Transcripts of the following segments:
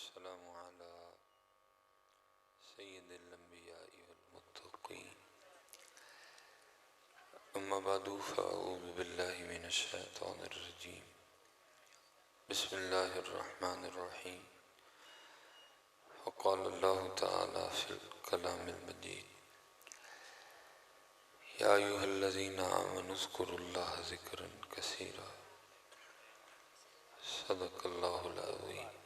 والسلام على سيد الأنبياء والمتقين أما بعد فأعوذ بالله من الشيطان الرجيم بسم الله الرحمن الرحيم وقال الله تعالى في الكلام المجيد يا أيها الذين آمنوا اذكروا الله ذكرا كثيرا صدق الله العظيم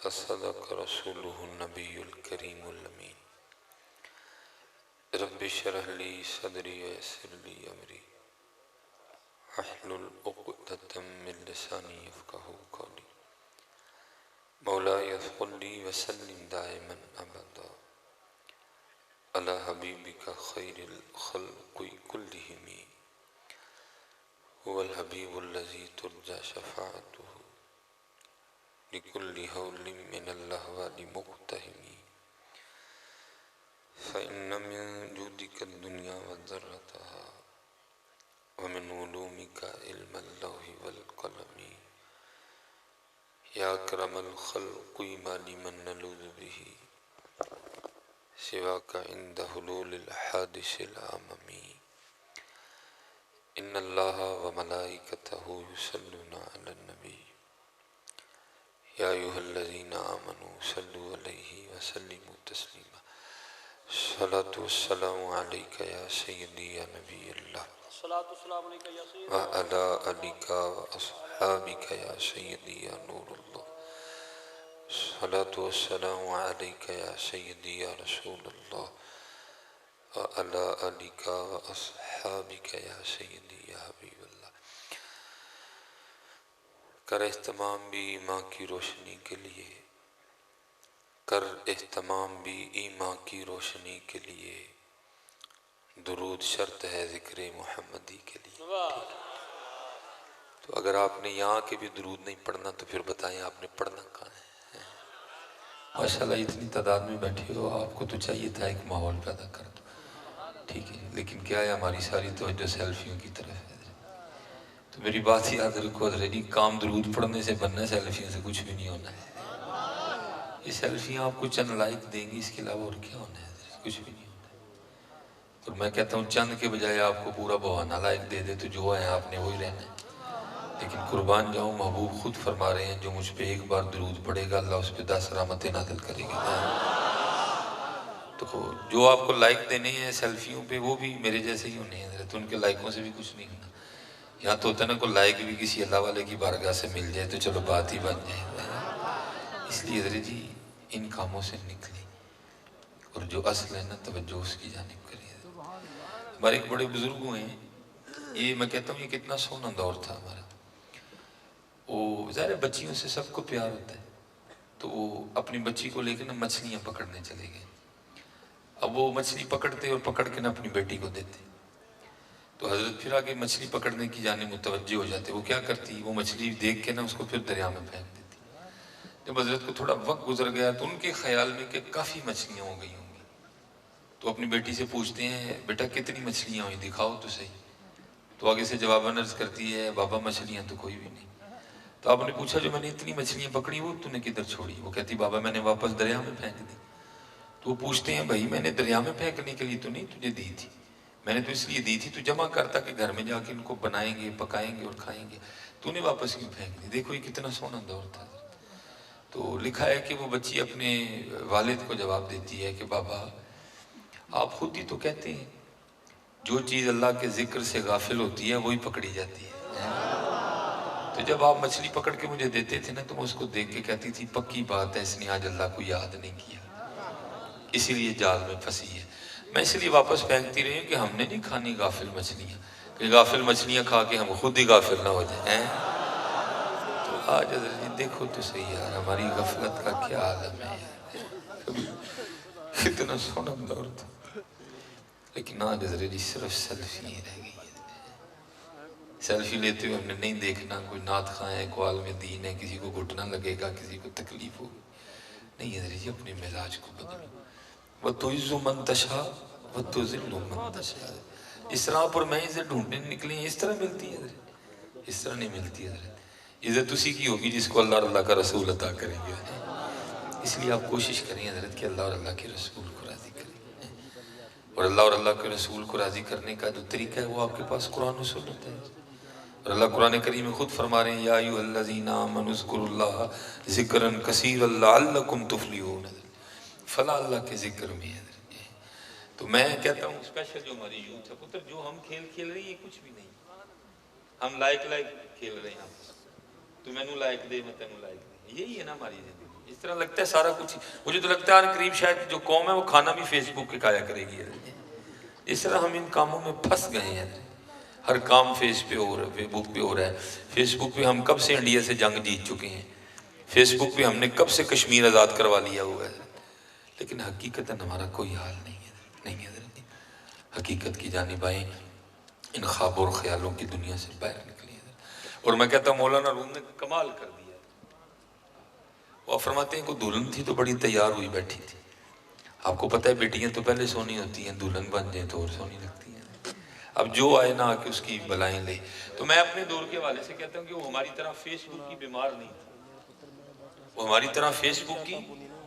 وصدق رسوله النبي الكريم الأمين رب اشرح لي صدري ويسر لي أمري واحلل عقدة من لساني يفقهوا قولي مولاي صل وسلم دائما أبدا على حبيبك خير الخلق كلهم هو الحبيب الذي ترجى شفاعته لكل هول من الأهوال مقتهم فإن من جودك الدنيا وذرتها ومن علومك علم اللوح والقلم يا أكرم الخلق ما لمن نلوذ به سواك عند حلول الحادث العممي إن الله وملائكته يصلون على النبي يا أيها الذين آمنوا صلوا عليه وسلموا تسليما الصلاة والسلام عليك يا سيدي يا نبي الله وعلى آلك وأصحابك يا سيدي يا نور الله الصلاة والسلام عليك يا سيدي يا رسول الله وعلى آلك وأصحابك يا سيدي يا حبيب الله کر اہتمام بھی ایمان کی روشنی کے لیے کر اہتمام بھی ایمان کی روشنی کے لیے درود شرط ہے ذکر محمدی کے لیے تو اگر آپ نے یہاں کے بھی درود نہیں پڑھنا تو پھر بتائیں آپ نے پڑھنا کہاں ہے ماشاءاللہ اتنی تعداد میں بیٹھے ہو آپ کو تو چاہیے تھا ایک ماحول پیدا کر دو ٹھیک ہے لیکن کیا ہے ہماری ساری توجہ سیلفیوں کی طرف ہے تو میری بات یاد رکھو حضرت جی کام درود پڑھنے سے بننا سیلفیوں سے کچھ بھی نہیں ہونا ہے یہ سیلفیاں آپ کو چند لائک دیں گی اس کے علاوہ اور کیا ہونا ہے حضرت کچھ بھی نہیں ہونا ہے اور میں کہتا ہوں چند کے بجائے آپ کو پورا بہانہ لائک دے دے تو جو ہے آپ نے وہی رہنا ہے لیکن قربان جاؤں محبوب خود فرما رہے ہیں جو مجھ پہ ایک بار درود پڑے گا اللہ اس پہ 10 رحمتیں نازل کرے گا تو جو آپ کو لائک دینے ہیں سیلفیوں پہ وہ بھی میرے جیسے ہی ہونے ہیں حضرت ان کے لائکوں سے بھی کچھ نہیں ہونا یہاں تو ہوتا ہے نا کوئی لائک بھی کسی اللہ والے کی بارگاہ سے مل جائے تو چلو بات ہی بن جائے اس لیے حضرت جی ان کاموں سے نکلیں اور جو اصل ہے نا توجہ اس کی جانب کریے ہمارے ایک بڑے بزرگ ہوئے ہیں یہ میں کہتا ہوں یہ کتنا سونا دور تھا ہمارا وہ ظاہر بچیوں سے سب کو پیار ہوتا ہے تو وہ اپنی بچی کو لے کے نا مچھلیاں پکڑنے چلے گئے اب وہ مچھلی پکڑتے اور پکڑ کے نا اپنی بیٹی کو دیتے تو حضرت پھر آگے مچھلی پکڑنے کی جانب متوجہ ہو جاتے وہ کیا کرتی وہ مچھلی دیکھ کے نا اس کو پھر دریا میں پھینک دیتی جب حضرت کو تھوڑا وقت گزر گیا تو ان کے خیال میں کہ کافی مچھلیاں ہو گئی ہوں گی تو اپنی بیٹی سے پوچھتے ہیں بیٹا کتنی مچھلیاں ہوئی دکھاؤ تو صحیح تو آگے سے جواباً عرض کرتی ہے بابا مچھلیاں تو کوئی بھی نہیں تو آپ نے پوچھا جو میں نے اتنی مچھلیاں پکڑی وہ تو نے کدھر چھوڑی وہ کہتی بابا میں نے واپس دریا میں پھینک دی تو وہ پوچھتے ہیں بھائی میں نے دریا میں پھینکنے کے لیے تو نہیں تجھے دی تھی میں نے تو اس لیے دی تھی تو جمع کرتا کہ گھر میں جا کے ان کو بنائیں گے پکائیں گے اور کھائیں گے تو نے واپس کیوں پھینک دی دیکھو یہ کتنا سونا دور تھا تو لکھا ہے کہ وہ بچی اپنے والد کو جواب دیتی ہے کہ بابا آپ خود ہی تو کہتے ہیں جو چیز اللہ کے ذکر سے غافل ہوتی ہے وہی پکڑی جاتی ہے تو جب آپ مچھلی پکڑ کے مجھے دیتے تھے نا تو میں اس کو دیکھ کے کہتی تھی پکی بات ہے اس نے آج اللہ کو یاد نہیں کیا اسی لیے جال میں پھنسی ہے میں اس لیے واپس پھینکتی رہی ہوں کہ ہم نے نہیں کھانی غافل مچھلیاں کہ غافل مچھلیاں کھا کے ہم خود ہی غافل نہ ہو جائیں تو آج حضرت جی دیکھو تو صحیح یار ہماری غفلت کا کیا عالم ہے کتنا سونا دور تھا لیکن آج حضرت جی صرف سیلفی رہ گئی سیلفی لیتے ہوئے ہم نے نہیں دیکھنا کوئی نعت خواہ ہے کوئی عالم دین ہے کسی کو گھٹنا لگے گا کسی کو تکلیف ہوگی نہیں حضرت جی اپنے مزاج کو بدلو وَتُعِزُّ مَن تَشَاءُ وَتُذِلُّ مَن تَشَاءُ اس طرح پر میں اسے ڈھونڈنے نکلے ہیں اس طرح ملتی ہے حضرت اس طرح نہیں ملتی حضرت عزت اسی کی ہوگی جس کو اللہ اور اللہ کا رسول عطا کریں گے. اس لیے آپ کوشش کریں حضرت کہ اللہ اور اللہ کے رسول کو راضی کریں. اور اللہ اور اللہ کے رسول کو راضی کرنے کا جو طریقہ ہے وہ آپ کے پاس قرآن و سنت ہے. اور اللہ قرآن کریم میں خود فرما رہے ہیں یا ایھا الذین آمنوا اذکروا اللہ ذکرا کثیرا لعلکم تفلحون. فلاح اللہ کے ذکر میں ہے. تو میں کہتا ہوں اسپیشل جو ہماری یوتھ ہے پتر جو ہم کھیل کھیل رہی ہیں کچھ بھی نہیں. ہم لائک کھیل رہے ہیں. تو میں نے لائک دے میں تینوں لائک دے. یہی ہے نا ہماری زندگی. اس طرح لگتا ہے سارا کچھ. مجھے تو لگتا ہے قریب شاید جو قوم ہے وہ کھانا بھی فیس بک پہ کھایا کرے گی. اس طرح ہم ان کاموں میں پھنس گئے ہیں. ہر کام فیس پہ ہو رہا ہے, فیس بک پہ ہو رہا ہے. فیس بک پہ ہم کب سے انڈیا سے جنگ جیت چکے ہیں. فیس بک پہ ہم نے کب سے کشمیر آزاد کروا لیا ہوا ہے. لیکن حقیقت ہمارا کوئی حال نہیں ہے. نہیں ہے حقیقت کی جانب آئیں. ان خوابوں اور خیالوں کی دنیا سے باہر نکلی ہے. اور میں کہتا ہوں مولانا روم نے کمال کر دیا. وہ فرماتے ہیں کوئی دلہن تھی تو بڑی تیار ہوئی بیٹھی تھی. آپ کو پتہ ہے بیٹیاں تو پہلے سونی ہوتی ہیں, دلہن بن جائیں تو اور سونی لگتی ہیں. اب جو آئے نہ آ کے اس کی بلائیں لے. تو میں اپنے دور کے حوالے سے کہتا ہوں کہ وہ ہماری طرح فیس بک کی بیمار نہیں تھی. وہ ہماری طرح فیس بک کی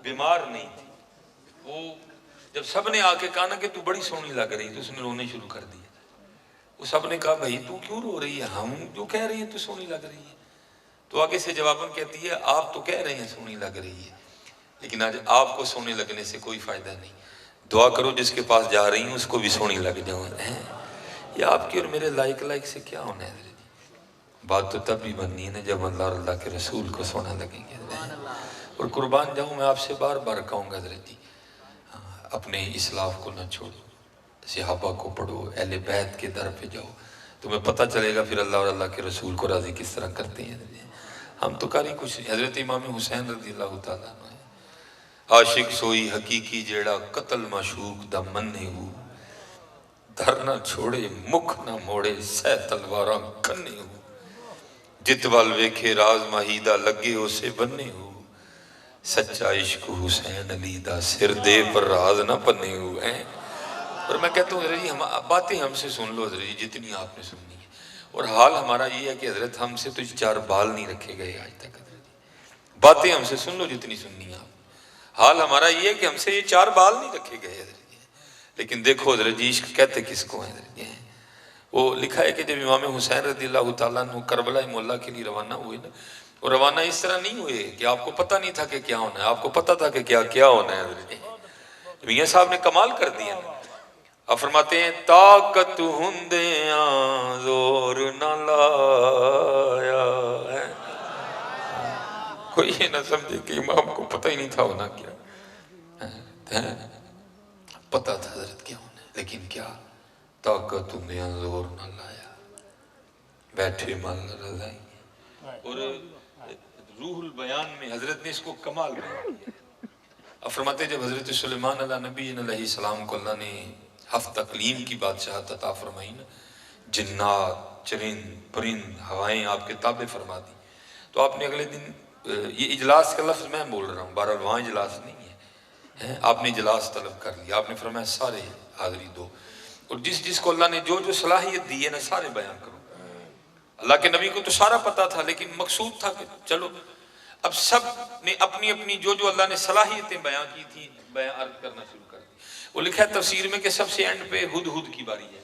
بیمار نہیں تھی. وہ جب سب نے آ کے کہا نا کہ تو بڑی سونی لگ رہی تو اس نے رونے شروع کر دیا. وہ سب نے کہا بھائی تو کیوں رو رہی ہے, ہم جو کہہ رہی ہیں تو سونی لگ رہی ہے. تو آگے سے جواباً کہتی ہے آپ تو کہہ رہے ہیں سونی لگ رہی ہے لیکن آج آپ کو سونے لگنے سے کوئی فائدہ نہیں. دعا کرو جس کے پاس جا رہی ہوں اس کو بھی سونی لگ جاؤں. یہ آپ کی اور میرے لائک سے کیا ہونا ہے. بات تو تب بھی بننی ہے نا جب اللہ اور اللہ کے رسول کو سونا لگیں گے. اور قربان جاؤں میں آپ سے بار بار کہوں گا حضرت جی اپنے اسلاف کو نہ چھوڑو. صحابہ کو پڑھو, اہل بیت کے در پہ جاؤ, تمہیں پتہ چلے گا پھر اللہ اور اللہ کے رسول کو راضی کس طرح کرتے ہیں. ہم تو کاری کچھ. حضرت امام حسین رضی اللہ تعالیٰ عنہ عاشق سوئی حقیقی جیڑا قتل معشوق دا مننے ہو. دھر نہ چھوڑے مکھ نہ موڑے سہ تلواراں کنے ہو. جت وال ویکھے راز ماہیدہ لگے اسے بننے ہو. سچا عشق حسین علی دا سر دے پر راز نہ پنے ہو. اور میں کہتا ہوں حضرت جی باتیں ہم سے سن لو حضرت جی جتنی آپ نے سننی ہے. اور حال ہمارا یہ ہے کہ حضرت ہم سے تو 4 بال نہیں رکھے گئے آج تک. باتیں ہم سے سن لو جتنی سننی ہے آپ. حال ہمارا یہ ہے کہ ہم سے یہ 4 بال نہیں رکھے گئے حضرت جی. لیکن دیکھو حضرت جی عشق کہتے کس کو ہیں حضرت جی. وہ لکھا ہے کہ جب امام حسین رضی اللہ تعالیٰ عنہ کربلا مولا کے لیے روانہ ہوئے نا, اور روانہ اس طرح نہیں ہوئے کہ آپ کو پتہ نہیں تھا کہ کیا ہونا ہے. آپ کو پتہ تھا کہ کیا ہونا ہے حضرت جی. میاں صاحب نے کمال کر دیا. آپ فرماتے ہیں طاقت ہندیاں زور نہ لایا. کوئی یہ نہ سمجھے کہ امام کو پتہ ہی نہیں تھا ہونا کیا. پتہ تھا حضرت کیا ہونا ہے لیکن کیا طاقت ہندیاں زور نہ لایا. بیٹھے مل رضائی. اور روح البیان میں حضرت نے اس کو کمال کیا. اب فرماتے ہیں جب حضرت سلیمان علیہ نبی علیہ السلام کو اللہ نے ہفت اقلیم کی بادشاہت عطا فرمائی نا, جنات چرند پرند ہوائیں آپ کے تابع فرما دی, تو آپ نے اگلے دن یہ اجلاس کا لفظ میں بول رہا ہوں, بہرحال وہاں اجلاس نہیں ہے, آپ نے اجلاس طلب کر لیا. آپ نے فرمایا سارے حاضری دو, اور جس کو اللہ نے جو صلاحیت دی ہے نا سارے بیان کرو. اللہ کے نبی کو تو سارا پتا تھا لیکن مقصود تھا کہ چلو اب سب نے اپنی اپنی جو اللہ نے صلاحیتیں بیان کی تھی بیان عرض کرنا شروع کر دی. وہ لکھا ہے تفسیر میں کہ سب سے اینڈ پہ ہدہد کی باری ہے.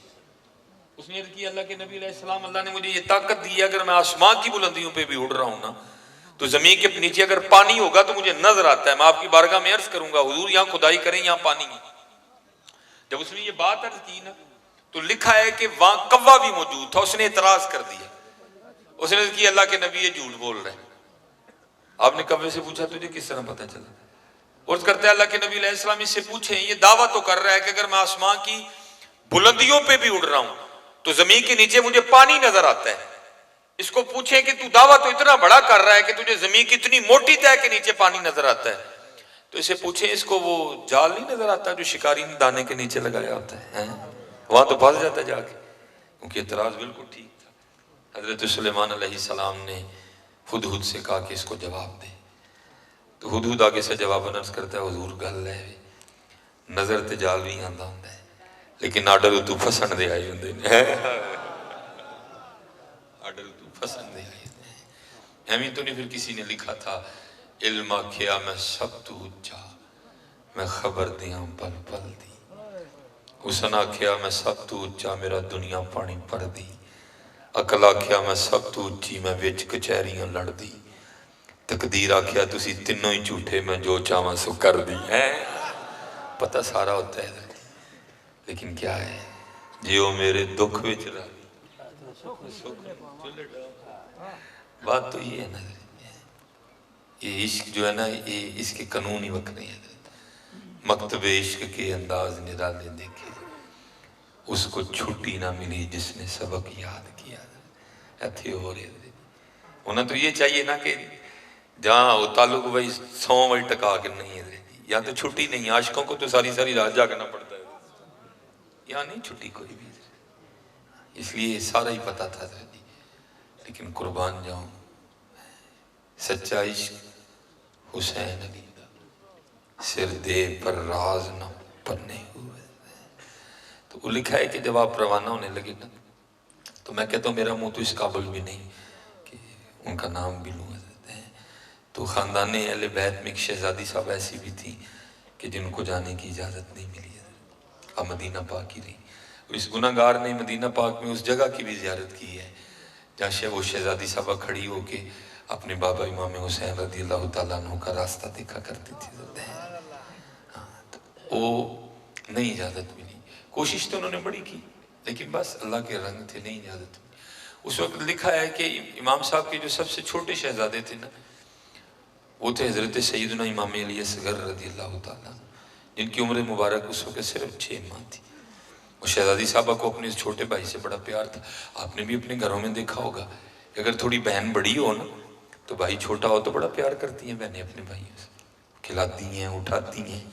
اس نے عرض کی اللہ کے نبی علیہ السلام اللہ نے مجھے یہ طاقت دی ہے اگر میں آسمان کی بلندیوں پہ بھی اڑ رہا ہوں نا تو زمین کے نیچے اگر پانی ہوگا تو مجھے نظر آتا ہے. میں آپ کی بارگاہ میں عرض کروں گا حضور یہاں کھدائی کریں یہاں پانی نہیں. جب اس نے یہ بات عرض کی نا تو لکھا ہے کہ وہاں کوا بھی موجود تھا, اس نے اعتراض کر دیا. اس نے عرض کی اللہ کے نبی یہ جھوٹ بول رہے ہیں. آپ نے کوے سے پوچھا تجھے کس طرح پتہ چلا؟ عرض کرتا ہے اللہ کے نبی علیہ السلام اس سے پوچھیں, یہ دعویٰ تو کر رہا ہے کہ اگر میں آسمان کی بلندیوں پہ بھی اڑ رہا ہوں تو زمین کے نیچے مجھے پانی نظر آتا ہے. اس کو پوچھیں کہ تو دعویٰ تو اتنا بڑا کر رہا ہے کہ تجھے زمین کی اتنی موٹی تہ کے نیچے پانی نظر آتا ہے, تو اسے پوچھیں اس کو وہ جال نہیں نظر آتا جو شکاری نے دانے کے نیچے لگایا ہوتا ہے, وہاں تو پھنس جاتا ہے جا کے. کیونکہ اعتراض بالکل ٹھیک تھا. حضرت سلیمان علیہ السلام نے ہدہد سے کہا کہ اس کو جواب دے. تو ہدہد آگے سے جواب عرض کرتا ہے حضور گل ہے نظر تے جال بھی آندا ہوندا ہے لیکن آڈر تو پھسن دے آئے ہوندے نے. آڈر تو پھسن دے آئے ہوندے. ایویں تو نہیں پھر کسی نے لکھا تھا علم آکھیا میں سب تو اچا میں خبر دیاں پل پل دی، اس نے آکھیا میں سب تو اچا میرا دنیا پانی پر دی، عقل آکھیا میں سب تو اچھی میں وچ کچہریاں لڑ دی، تقدیر آکھیا تسی تینوں ہی جھوٹے میں جو چاہواں سو کر دی ہے۔ پتہ سارا ہوتا ہے لیکن کیا ہے جیو میرے دکھ وچ رہی، بات تو یہ ہے نا، یہ عشق جو ہے نا یہ اس کے قانون ہی وکرے ہیں۔ مکتب عشق کے انداز نرالے دیکھے، اس کو چھٹی نہ ملی جس نے سبق یاد کیا۔ ایتھے ہو رہے تھے انہیں تو یہ چاہیے نا کہ جہاں وہ تعلق بھائی 100 بجے ٹکا کے نہیں ہے، یا تو چھٹی نہیں، عاشقوں کو تو ساری ساری رات جاگنا پڑتا ہے، یہاں نہیں چھٹی کوئی بھی، اس لیے سارا ہی پتا تھا جی۔ لیکن قربان جاؤں سچا عشق حسین علی دا سر دے پر راز نہ پنے ہوئے۔ تو وہ لکھا ہے کہ جب آپ روانہ ہونے لگے نا تو میں کہتا ہوں میرا منہ تو اس قابل بھی نہیں کہ ان کا نام بھی لوں۔ تو خاندان اہل بیت میں ایک شہزادی صاحب ایسی بھی تھی کہ جن کو جانے کی اجازت نہیں ملی، اب مدینہ پاک ہی رہی۔ اس گناہگار نے مدینہ پاک میں اس جگہ کی بھی زیارت کی ہے جہاں وہ شہزادی صاحبہ کھڑی ہو کے اپنے بابا امام حسین رضی اللہ تعالیٰ عنہ کا راستہ دیکھا کرتی تھی۔ وہ نہیں اجازت ملی، کوشش تو انہوں نے بڑی کی لیکن بس اللہ کے رنگ تھے، نہیں اجازت ملی۔ اس وقت لکھا ہے کہ امام صاحب کے جو سب سے چھوٹے شہزادے تھے نا وہ تھے حضرت سیدنا امام علی اصغر رضی اللہ تعالیٰ جن کی عمر مبارک اس وقت صرف 6 ماہ تھی۔ اور شہزادی صاحبہ کو اپنے اس چھوٹے بھائی سے بڑا پیار تھا۔ آپ نے بھی اپنے گھروں میں دیکھا ہوگا کہ اگر تھوڑی بہن بڑی ہو نا تو بھائی چھوٹا ہو تو بڑا پیار کرتی ہیں بہنیں اپنے بھائیوں سے، کھلاتی ہیں، اٹھاتی ہیں،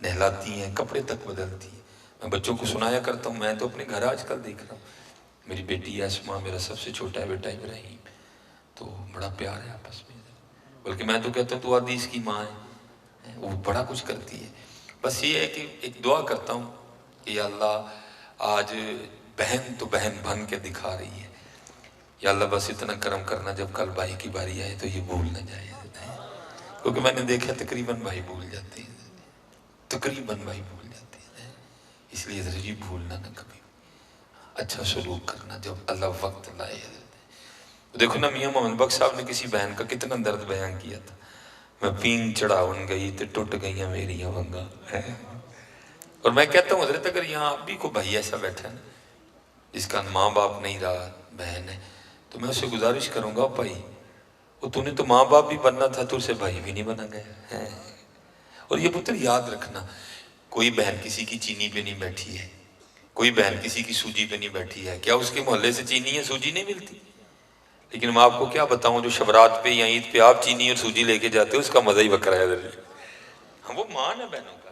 نہلاتی ہیں، کپڑے تک بدلتی ہیں۔ میں بچوں کو سنایا کرتا ہوں، میں تو اپنے گھر آج کل دیکھ رہا ہوں، میری بیٹی اسماء، میرا سب سے چھوٹا ہے بیٹا ابراہیم، تو بڑا پیار ہے آپس میں، بلکہ میں تو کہتا ہوں تو آدھی اس کی ماں ہے، وہ بڑا کچھ کرتی ہے۔ بس یہ ہے کہ ایک دعا کرتا ہوں کہ یا اللہ آج بہن تو بہن بن کے دکھا رہی ہے، یا اللہ بس اتنا کرم کرنا جب کل بھائی کی باری آئے تو یہ بھول نہ جائے، کیونکہ میں نے دیکھا تقریباً بھائی بھول جاتے ہیں، تقریباً بھائی بھول جاتے ہیں، اس لیے ذرا جی بھولنا نہ کبھی، اچھا سلوک کرنا جب اللہ وقت لائے۔ دیکھو نا میاں محمد بخش صاحب نے کسی بہن کا کتنا درد بیان کیا تھا، میں پین چڑھاون گئی تو ٹوٹ گئیاں میری ونگا۔ اور میں کہتا ہوں حضرت اگر یہاں اب بھی کوئی بھائی ایسا بیٹھا ہے نا جس کا ماں باپ نہیں رہا، بہن ہے، تو میں اسے گزارش کروں گا بھائی وہ تو نے تو ماں باپ بھی بننا تھا تو اسے بھائی بھی نہیں بنا گیا ہے۔ اور یہ پتر یاد رکھنا، کوئی بہن کسی کی چینی پہ نہیں بیٹھی ہے، کوئی بہن کسی کی سوجی پہ نہیں بیٹھی ہے، کیا اس کے محلے سے چینی یا سوجی نہیں ملتی؟ لیکن میں آپ کو کیا بتاؤں جو شبرات پہ یا عید پہ آپ چینی اور سوجی لے کے جاتے ہو اس کا مزہ ہی بکرا ہے حضرت۔ ہاں وہ مان ہے بہنوں کا،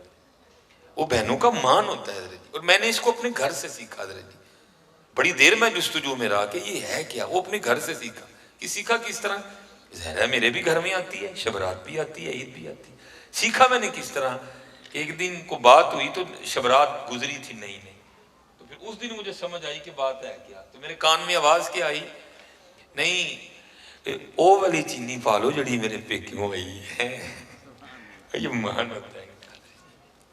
وہ بہنوں کا مان ہوتا ہے حضرت، اور میں نے اس کو اپنے گھر سے سیکھا حضرت۔ بڑی دیر میں جستجو میں رہا کہ یہ ہے کیا، وہ اپنے گھر سے سیکھا کہ سیکھا کس طرح، ظاہر ہے میرے بھی گھر میں آتی ہے، شبرات بھی آتی ہے، عید بھی آتی ہے، سیکھا میں نے کس طرح۔ ایک دن کو بات ہوئی تو شبرات گزری تھی نئی نئی، تو پھر اس دن مجھے سمجھ آئی کہ بات ہے کیا، تو میرے کان میں آواز کیا آئی، نہیں او والی چینی پالو جڑی میرے پیکیوں ہوئی ہے، یہ مان ہوتا ہے۔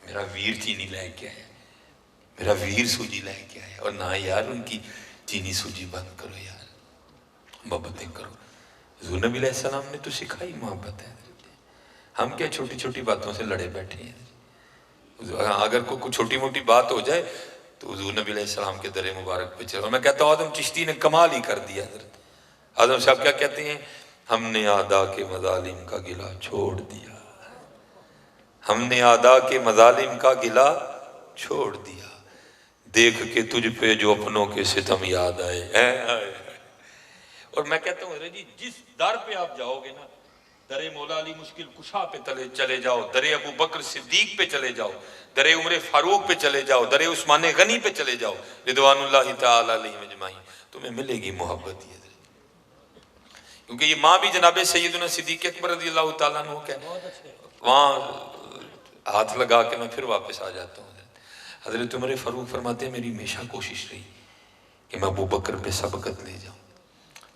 میرا ویر چینی لے کے آیا، میرا ویر سوجی لے کے آیا، اور نہ یار ان کی چینی سوجی بند کرو یار، محبتیں کرو۔ حضور نبی علیہ السلام نے تو سکھائی محبت ہے، ہم کیا چھوٹی چھوٹی باتوں سے لڑے بیٹھے ہیں۔ اگر کوئی چھوٹی موٹی بات ہو جائے تو حضور نبی علیہ السلام کے در مبارک پہ چلو۔ میں کہتا ہوں آدم چشتی نے کمال ہی کر دیا حضرت۔ آدم صاحب کیا کہتے ہیں، ہم نے اعداء کے مظالم کا گلہ چھوڑ دیا، ہم نے اعداء کے مظالم کا گلہ چھوڑ دیا، دیکھ کے تجھ پہ جو اپنوں کے ستم یاد آئے۔ اور میں کہتا ہوں حضرت جی جس در پہ آپ جاؤ گے نا، در مولا علی مشکل کشا پہ چلے جاؤ، در ابو بکر صدیق پہ چلے جاؤ، در عمر فاروق پہ چلے جاؤ، در عثمان غنی پہ چلے جاؤ رضوان اللہ تعالی علیہ اجمعین، تمہیں ملے گی محبت یہ، کیونکہ یہ ماں بھی جناب سیدنا صدیق اکبر رضی اللہ تعالیٰ عنہ کہ وہاں ہاتھ لگا کے میں پھر واپس آ جاتا ہوں۔ حضرت عمر فاروق فرماتے ہیں میری ہمیشہ کوشش رہی کہ میں ابو بکر پہ سبقت لے جاؤں،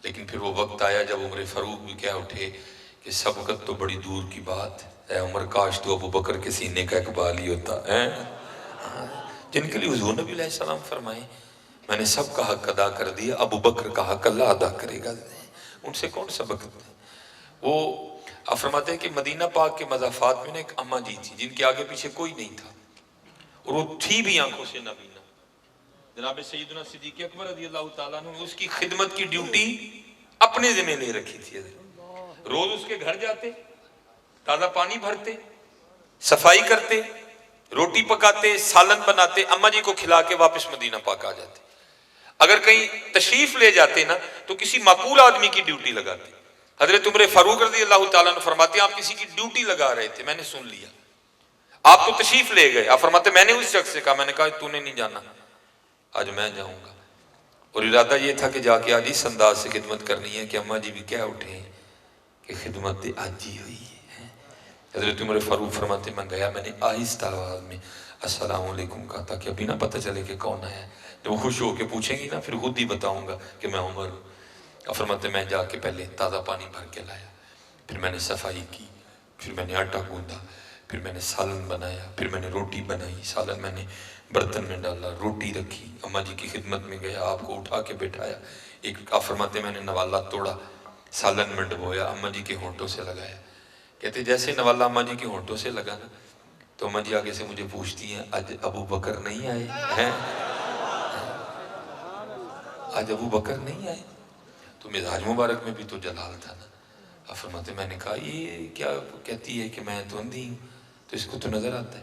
لیکن پھر وہ وقت آیا جب عمر فاروق بھی کہہ اٹھے کہ سبقت تو بڑی دور کی بات، اے عمر کاش تو ابو بکر کے سینے کا اقبال ہی ہوتا ہے، جن کے لیے حضور نبی علیہ السلام فرمائے میں نے سب کا حق ادا کر دیا، ابو بکر کا حق اللہ ادا کرے گا، ان سے کون سبقت ہے۔ وہ آپ فرماتے ہیں کہ مدینہ پاک کے مضافات میں ایک اماں جی تھی جن کے آگے پیچھے کوئی نہیں تھا، اور وہ تھی بھی آنکھوں سے نبینا، جناب سیدنا صدیق اکبر رضی اللہ تعالیٰ عنہ اس کی خدمت کی ڈیوٹی اپنے ذمہ لے رکھی تھی، روز اس کے گھر جاتے، تازہ پانی بھرتے، صفائی کرتے، روٹی پکاتے، سالن بناتے، اماں جی کو کھلا کے واپس مدینہ پاک آ جاتے۔ اگر کہیں تشریف لے جاتے نا تو کسی معقول آدمی کی ڈیوٹی لگاتے۔ حضرت عمر فاروق رضی اللہ تعالیٰ عنہ فرماتے ہیں آپ کسی کی ڈیوٹی لگا رہے تھے، میں نے سن لیا، آپ تو تشریف لے گئے، آپ فرماتے میں نے اس شخص سے کہا، میں نے کہا تو نے نہیں جانا، آج میں جاؤں گا، اور ارادہ یہ تھا کہ جا کے آج اس انداز سے خدمت کرنی ہے کہ اماں جی بھی کہہ اٹھے کہ خدمت آج ہی ہوئی ہے۔ حضرت عمر فاروق فرماتے میں گیا، میں نے آہستہ آواز میں السلام علیکم کہا تاکہ ابھی نہ پتہ چلے کہ کون آیا ہے، جب وہ خوش ہو کے پوچھیں گی نا پھر خود ہی بتاؤں گا کہ میں عمر ہوں۔ اور فرماتے میں جا کے پہلے تازہ پانی بھر کے لایا، پھر میں نے صفائی کی، پھر میں نے آٹا گوندھا، پھر میں نے سالن بنایا، پھر میں نے روٹی بنائی، سالن میں نے برتن میں ڈالا، روٹی رکھی، اماں جی کی خدمت میں گیا، آپ کو اٹھا کے بٹھایا، ایک آپ فرماتے میں نے نوالا توڑا، سالن میں ڈبویا، اماں جی کے ہونٹوں سے لگایا، کہتے جیسے نوالا اماں جی کے ہونٹوں سے لگا نا تو اماں جی آگے سے مجھے پوچھتی ہیں آج ابو بکر نہیں آئے ہیں، آج ابو بکر نہیں آئے، تو مزاج مبارک میں بھی تو جلال تھا نا۔ آپ فرماتے میں نے کہا یہ کیا کہتی ہے کہ میں تو اندھی ہوں، تو اس کو تو نظر آتا ہے،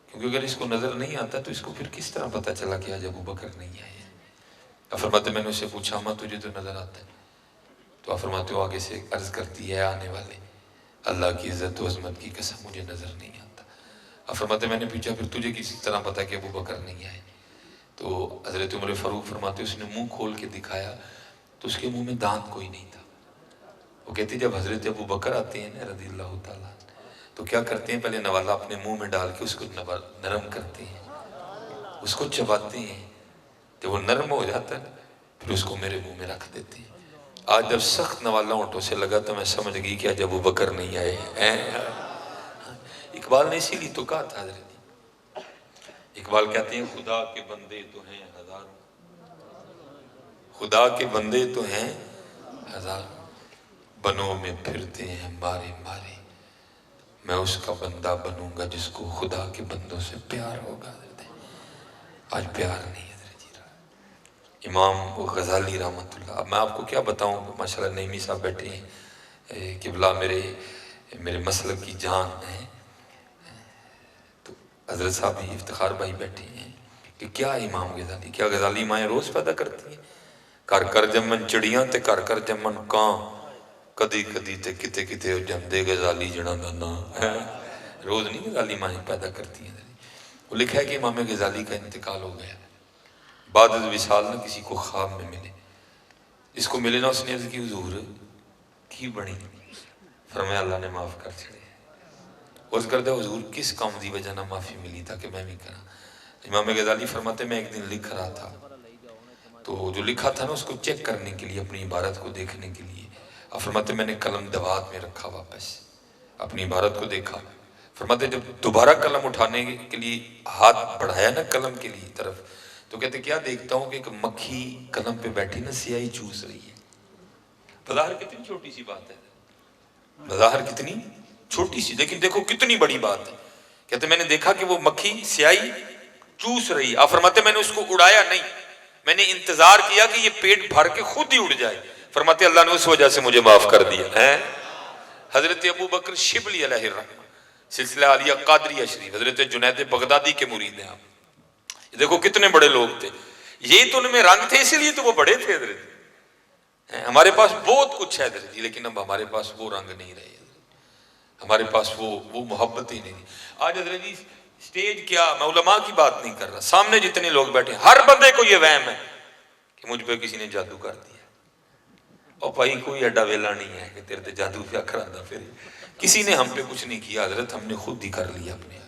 کیونکہ اگر اس کو نظر نہیں آتا تو اس کو پھر کس طرح پتہ چلا کہ آج ابو بکر نہیں آئے ہیں۔ آپ فرماتے میں نے اسے پوچھا اماں تجھے تو نظر آتا ہے، تو آپ فرماتے ہو آگے سے عرض کرتی ہے آنے والے اللہ کی عزت و عظمت کی قسم مجھے نظر نہیں آتا۔ آپ فرماتے میں نے پوچھا پھر تجھے کس طرح پتا کہ ابو بکر نہیں آئے، تو حضرت عمر فاروق فرماتے اس نے منہ کھول کے دکھایا تو اس کے منہ میں دانت کوئی نہیں تھا۔ وہ کہتی جب حضرت ابو بکر آتے ہیں نا رضی اللہ تعالیٰ تو کیا کرتے ہیں پہلے نوالا اپنے منہ میں ڈال کے اس کو نرم کرتے ہیں، اس کو چباتے ہیں، جب وہ نرم ہو جاتا ہے پھر اس کو میرے منہ میں رکھ دیتے ہیں۔ آج جب سخت نوالا ہونٹوں سے لگا تو میں سمجھ گئی کہ آج ابو بکر نہیں آئے ہیں۔ اقبال نے اسی لیے تو کہا تھا، حضرت اقبال کہتے ہیں خدا کے بندے تو ہیں ہزاروں، خدا کے بندے تو ہیں ہزاروں، بنوں میں پھرتے ہیں مارے مارے، میں اس کا بندہ بنوں گا جس کو خدا کے بندوں سے پیار ہوگا۔ آج پیار نہیں ہے جی۔ امام غزالی رحمۃ اللہ، اب میں آپ کو کیا بتاؤں، ماشاءاللہ نعیمی صاحب بیٹھے ہیں، قبلہ میرے مسلک کی جان ہیں، تو حضرت صاحب بھی افتخار بھائی بیٹھے ہیں کہ کیا امام غزالی، کیا غزالی مائیں روز پیدا کرتی ہیں، کر کر جمن چڑیاں تے کر کر جمن کاں، کدی کدی تے کتے کتے جمدے غزالی جڑا دا نا ہے، روز نہیں غزالی مائیں پیدا کرتی ہیں۔ وہ لکھا ہے کہ امام غزالی کا انتقال ہو گیا، بعد از وصال نہ کسی کو خواب میں ملے، اس کو ملے نہ اس نے عرض کی حضور کی بنی، فرمایا اللہ نے معاف کر چھڑے، عرض کردہ حضور کس کام دی وجہ نہ معافی ملی تھا کہ میں بھی کرا۔ امام غزالی فرماتے میں ایک دن لکھ رہا تھا تو جو لکھا تھا نا اس کو چیک کرنے کے لیے، اپنی عبارت کو دیکھنے کے لیے، اور فرماتے میں نے قلم دوات میں رکھا، واپس اپنی عبارت کو دیکھا، فرماتے جب دوبارہ قلم اٹھانے کے لیے ہاتھ بڑھایا نا قلم کے لیے طرف، تو کہتے کیا دیکھتا ہوں کہ ایک مکھی قلم پہ بیٹھی نا سیاہی چوس رہی ہے۔ بظاہر کتنی چھوٹی سی بات ہے، بظاہر کتنی چھوٹی سی، لیکن دیکھو کتنی بڑی بات ہے۔ کہتے میں نے دیکھا کہ وہ مکھی سیاہی چوس رہی ہے، آپ فرماتے میں نے اس کو اڑایا نہیں، میں نے انتظار کیا کہ یہ پیٹ بھر کے خود ہی اڑ جائے، فرماتے اللہ نے اس وجہ سے مجھے معاف کر دیا ہے۔ حضرت ابو بکر شبلی علیہ الرحمہ، سلسلہ عالیہ قادریہ شریف، حضرت جنید بغدادی کے مرید ہیں آپ، دیکھو کتنے بڑے لوگ تھے، یہ تو ان میں رنگ تھے اسی لیے تو وہ بڑے تھے حضرت۔ ہمارے پاس بہت کچھ ہے حضرت، لیکن اب ہمارے پاس وہ رنگ نہیں رہے، ہمارے پاس وہ محبت ہی نہیں۔ آج حضرت جی سٹیج کیا، میں علماء کی بات نہیں کر رہا، سامنے جتنے لوگ بیٹھے ہر بندے کو یہ وہم ہے کہ مجھ پہ کسی نے جادو کر دیا، اور بھائی کوئی ایڈا ویلا نہیں ہے کہ تیرے تے جادو پیا کراندہ پھر، کسی نے ہم پہ کچھ نہیں کیا حضرت، ہم نے خود ہی کر لیا اپنے،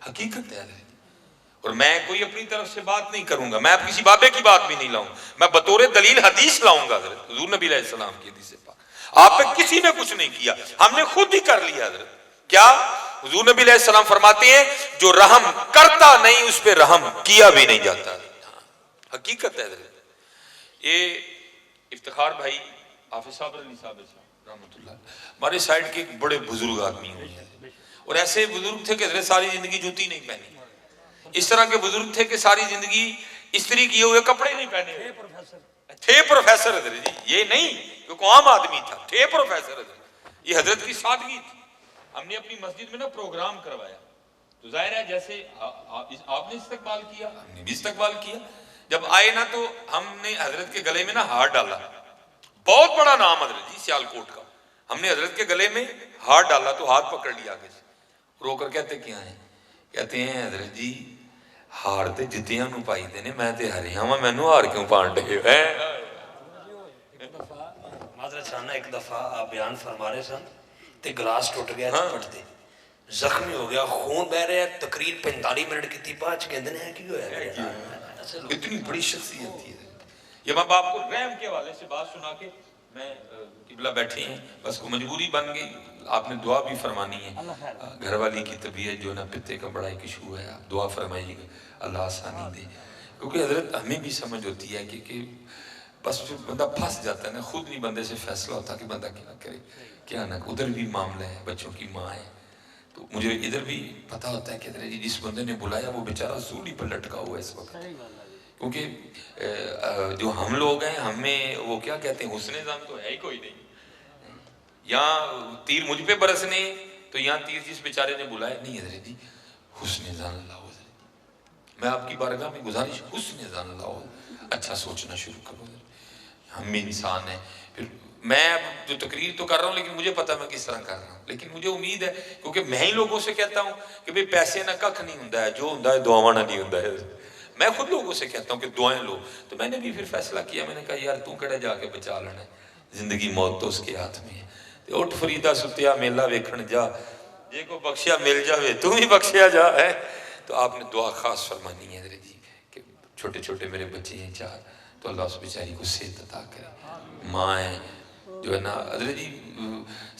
حقیقت ہے حضرت۔ اور میں کوئی اپنی طرف سے بات نہیں کروں گا, میں اب کسی بابے کی بات بھی نہیں لاؤں, میں بطور دلیل حدیث لاؤں گا حضرت حضور نبی علیہ السلام کی حدیث پاک. آپ پہ کسی نے کچھ نہیں کیا, ہم نے خود ہی کر لیا حضرت. کیا حضور نبی علیہ السلام فرماتے ہیں جو رحم کرتا نہیں اس پہ رحم کیا بھی نہیں جاتا. حقیقت ہے حضرت. یہ افتخار بھائی حافظ صاحب علی صاحب رحمۃ اللہ ہمارے سائڈ کے ایک بڑے بزرگ آدمی ہوئے ہیں, اور ایسے بزرگ تھے کہ حضرت ساری زندگی جوتی نہیں پہنی. اس طرح کے بزرگ تھے کہ ساری زندگی استری کیے ہوئے کپڑے نہیں پہنے تھے. پروفیسر حضرت جی, یہ نہیں کیونکہ عام آدمی تھا, تھے پروفیسر حضرت. یہ حضرت کی سادگی تھی. ہم نے اپنی مسجد میں نا پروگرام کروایا, تو ظاہر ہے جیسے آپ نے استقبال کیا ہم نے بھی استقبال کیا. جب آئے نا تو ہم نے حضرت کے گلے میں نا ہار ڈالا, بہت بڑا نام حضرت جی سیالکوٹ کا, ہم نے حضرت کے گلے میں ہار ڈالا تو ہاتھ پکڑ لیا آگے سے, رو کر کہتے کیا ہیں, کہتے ہیں حضرت جی ہار تے جتیاں نو پائی دے نے, میں تے ہریاں وا مینوں ہار کیوں پان ڈے ہیں. معذرت چاہنا, ایک دفعہ آپ بیان فرما رہے سن تے گلاس ٹوٹ گیا چپٹ دے, زخمی ہو گیا, خون بہ رہا ہے, تقریر 45 منٹ کی تھی, بعد کہندے نے کی ہویا. اتنی بڑی شخصیت تھی. یہ میں آپ کو رحم کے حوالے سے بات سنا کے, میں قبلہ بیٹھے ہیں بس کو مجبوری بن گئی, آپ نے دعا بھی فرمانی ہے, گھر والی کی طبیعت جو نا پتے کا بڑا ایک ایشو ہے, آپ دعا فرمائیے گا اللہ آسانی دے. کیونکہ حضرت ہمیں بھی سمجھ ہوتی ہے کہ بس بندہ پھنس جاتا ہے نا, خود نہیں بندے سے فیصلہ ہوتا کہ بندہ کیا کرے کیا نہ. ادھر بھی معاملہ ہے, بچوں کی ماں ہے, تو مجھے ادھر بھی پتہ ہوتا ہے کہ ادھر جس بندے نے بلایا وہ بیچارہ سولی پر لٹکا ہوا ہے اس وقت. کیونکہ جو ہم لوگ ہیں ہمیں وہ کیا کہتے ہیں, حسن ظن تو ہے ہی کوئی نہیں. یہاں تیر مجھ پہ برسنے تو یہاں تیر جس بیچارے نے بلایا نہیں حضرت جی حسن ظن لاؤ. میں آپ کی بارگاہ میں گزارش, حسن ظن لاؤ, اچھا سوچنا شروع کرو. ہم بھی انسان ہیں. پھر میں اب جو تقریر تو کر رہا ہوں لیکن مجھے پتا میں کس طرح کر رہا ہوں, لیکن مجھے امید ہے کیونکہ میں ہی لوگوں سے کہتا ہوں کہ بھئی پیسے نہ ککھ نہیں ہوندا ہے, جو ہوندا ہے دعاواں نہ نہیں ہوندا ہے. میں خود لوگوں سے کہتا ہوں کہ دعائیں لو. تو میں نے بھی پھر فیصلہ کیا, میں نے کہا یار تو کڑے جا کے بچا لینا ہے, زندگی موت تو اس کے ہاتھ میں ہے. اٹھ فریدا ستیا میلہ ویکھن جا, جے کو بخشیا مل جاوے تو بھی بخشیا جا ہے. تو آپ نے دعا خاص فرمانی ہے حضرت جی کہ چھوٹے چھوٹے میرے بچے ہیں 4, تو اللہ اس بیچاری کو صحت عطا کرے. ماں ہے جو ہے نا حضرت جی,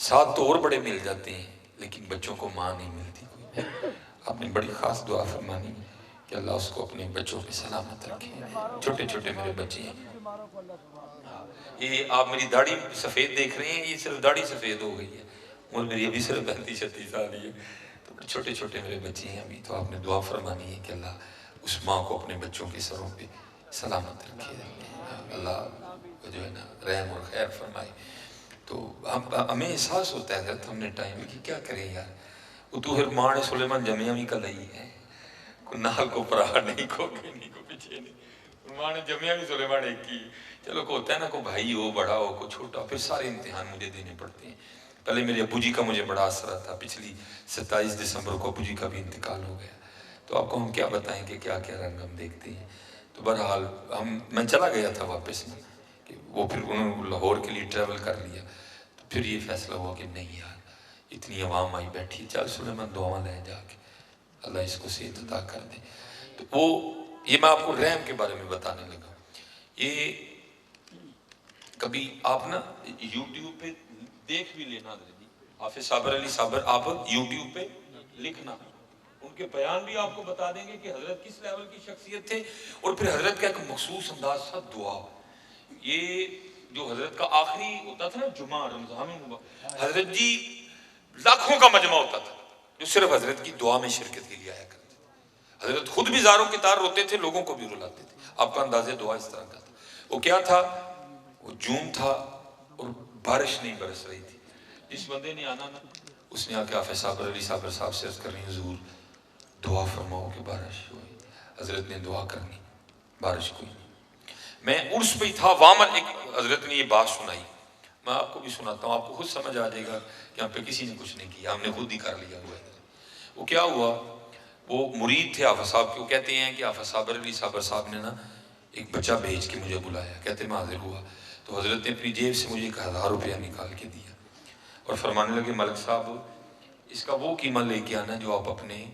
7 تو اور بڑے مل جاتے ہیں لیکن بچوں کو ماں نہیں ملتی کوئی. آپ نے بڑی خاص دعا فرمانی ہے کہ اللہ اس کو اپنے بچوں پہ سلامت رکھے. چھوٹے چھوٹے میرے بچے ہیں. یہ آپ میری داڑھی سفید دیکھ رہے ہیں, یہ صرف داڑھی سفید ہو گئی ہے, اور میری ابھی صرف 35-36 سال ہی ہے. تو چھوٹے چھوٹے میرے بچے ہیں ابھی. تو آپ نے دعا فرمانی ہے کہ اللہ اس ماں کو اپنے بچوں کے سروں پہ سلامت رکھے, اللہ جو ہے نا رحم اور خیر فرمائے. تو ہمیں احساس ہوتا ہے حضرت ہم نے ٹائم کی کیا کریں یار. وہ تو پھر ماں نے سلیمان جمعہ بھی کل ہی ہے, کو نال کو پرا نہیں, کو نہیں, کو پیچھے نہیں. ماں نے جمعہ بھی سلیمان ایک کی. چلو کو ہوتا ہے نا, کو بھائی ہو بڑا ہو کو چھوٹا, پھر سارے امتحان مجھے دینے پڑتے ہیں. پہلے میرے ابو جی کا مجھے بڑا اثر تھا, پچھلی 27 دسمبر کو ابو جی کا بھی انتقال ہو گیا. تو آپ کو ہم کیا بتائیں کہ کیا کیا رنگ ہم دیکھتے ہیں. تو بہرحال میں چلا گیا تھا واپس میں, کہ وہ پھر انہوں نے لاہور کے لیے ٹریول کر لیا. تو پھر یہ فیصلہ ہوا کہ نہیں یار اتنی عوام آئی بیٹھی, چل سلیمان دعاواں لے جا کے اللہ اس کو صحت عطا کر دے. تو وہ یہ میں آپ کو رحم کے بارے میں بتانے لگا. یہ کبھی آپ نا یوٹیوب پہ دیکھ بھی لینا حضرت جی, حافظ صابر علی صابر آپ یوٹیوب پہ لکھنا, ان کے بیان بھی آپ کو بتا دیں گے کہ حضرت کس لیول کی شخصیت تھے. اور پھر حضرت کا ایک مخصوص انداز تھا دعا. یہ جو حضرت کا آخری ہوتا تھا نا جمعہ رمضان, حضرت جی لاکھوں کا مجمع ہوتا تھا جو صرف حضرت کی دعا میں شرکت کے لیے آیا کرتے. حضرت خود بھی زاروں کی طرح روتے تھے, لوگوں کو بھی رلاتے تھے. آپ کا انداز دعا اس طرح کا تھا. وہ کیا تھا, وہ جون تھا اور بارش نہیں برس رہی تھی. جس بندے نے آنا نا اس نے آ کے حافظ صابر علی صابر صاحب سے عرض کرنی, حضور دعا فرماؤ کہ بارش ہوئی. حضرت نے دعا کرنی, بارش کوئی نہیں. میں عرس پہ تھا وامن, ایک حضرت نے یہ بات سنائی, میں آپ کو بھی سناتا ہوں, آپ کو خود سمجھ آ جائے گا کہ ہم پہ کسی نے کچھ نہیں کیا, ہم نے خود ہی کر لیا ہوا ہے. وہ کیا ہوا, وہ مرید تھے حافظ صاحب کے. وہ کہتے ہیں کہ حافظ صابر علی صابر صاحب نے نا ایک بچہ بھیج کے مجھے بلایا, کہتے میں حاضر ہوا. تو حضرت نے اپنی جیب سے مجھے 1000 روپیہ نکال کے دیا اور فرمانے لگے ملک صاحب اس کا وہ قیمت لے کے آنا جو آپ اپنے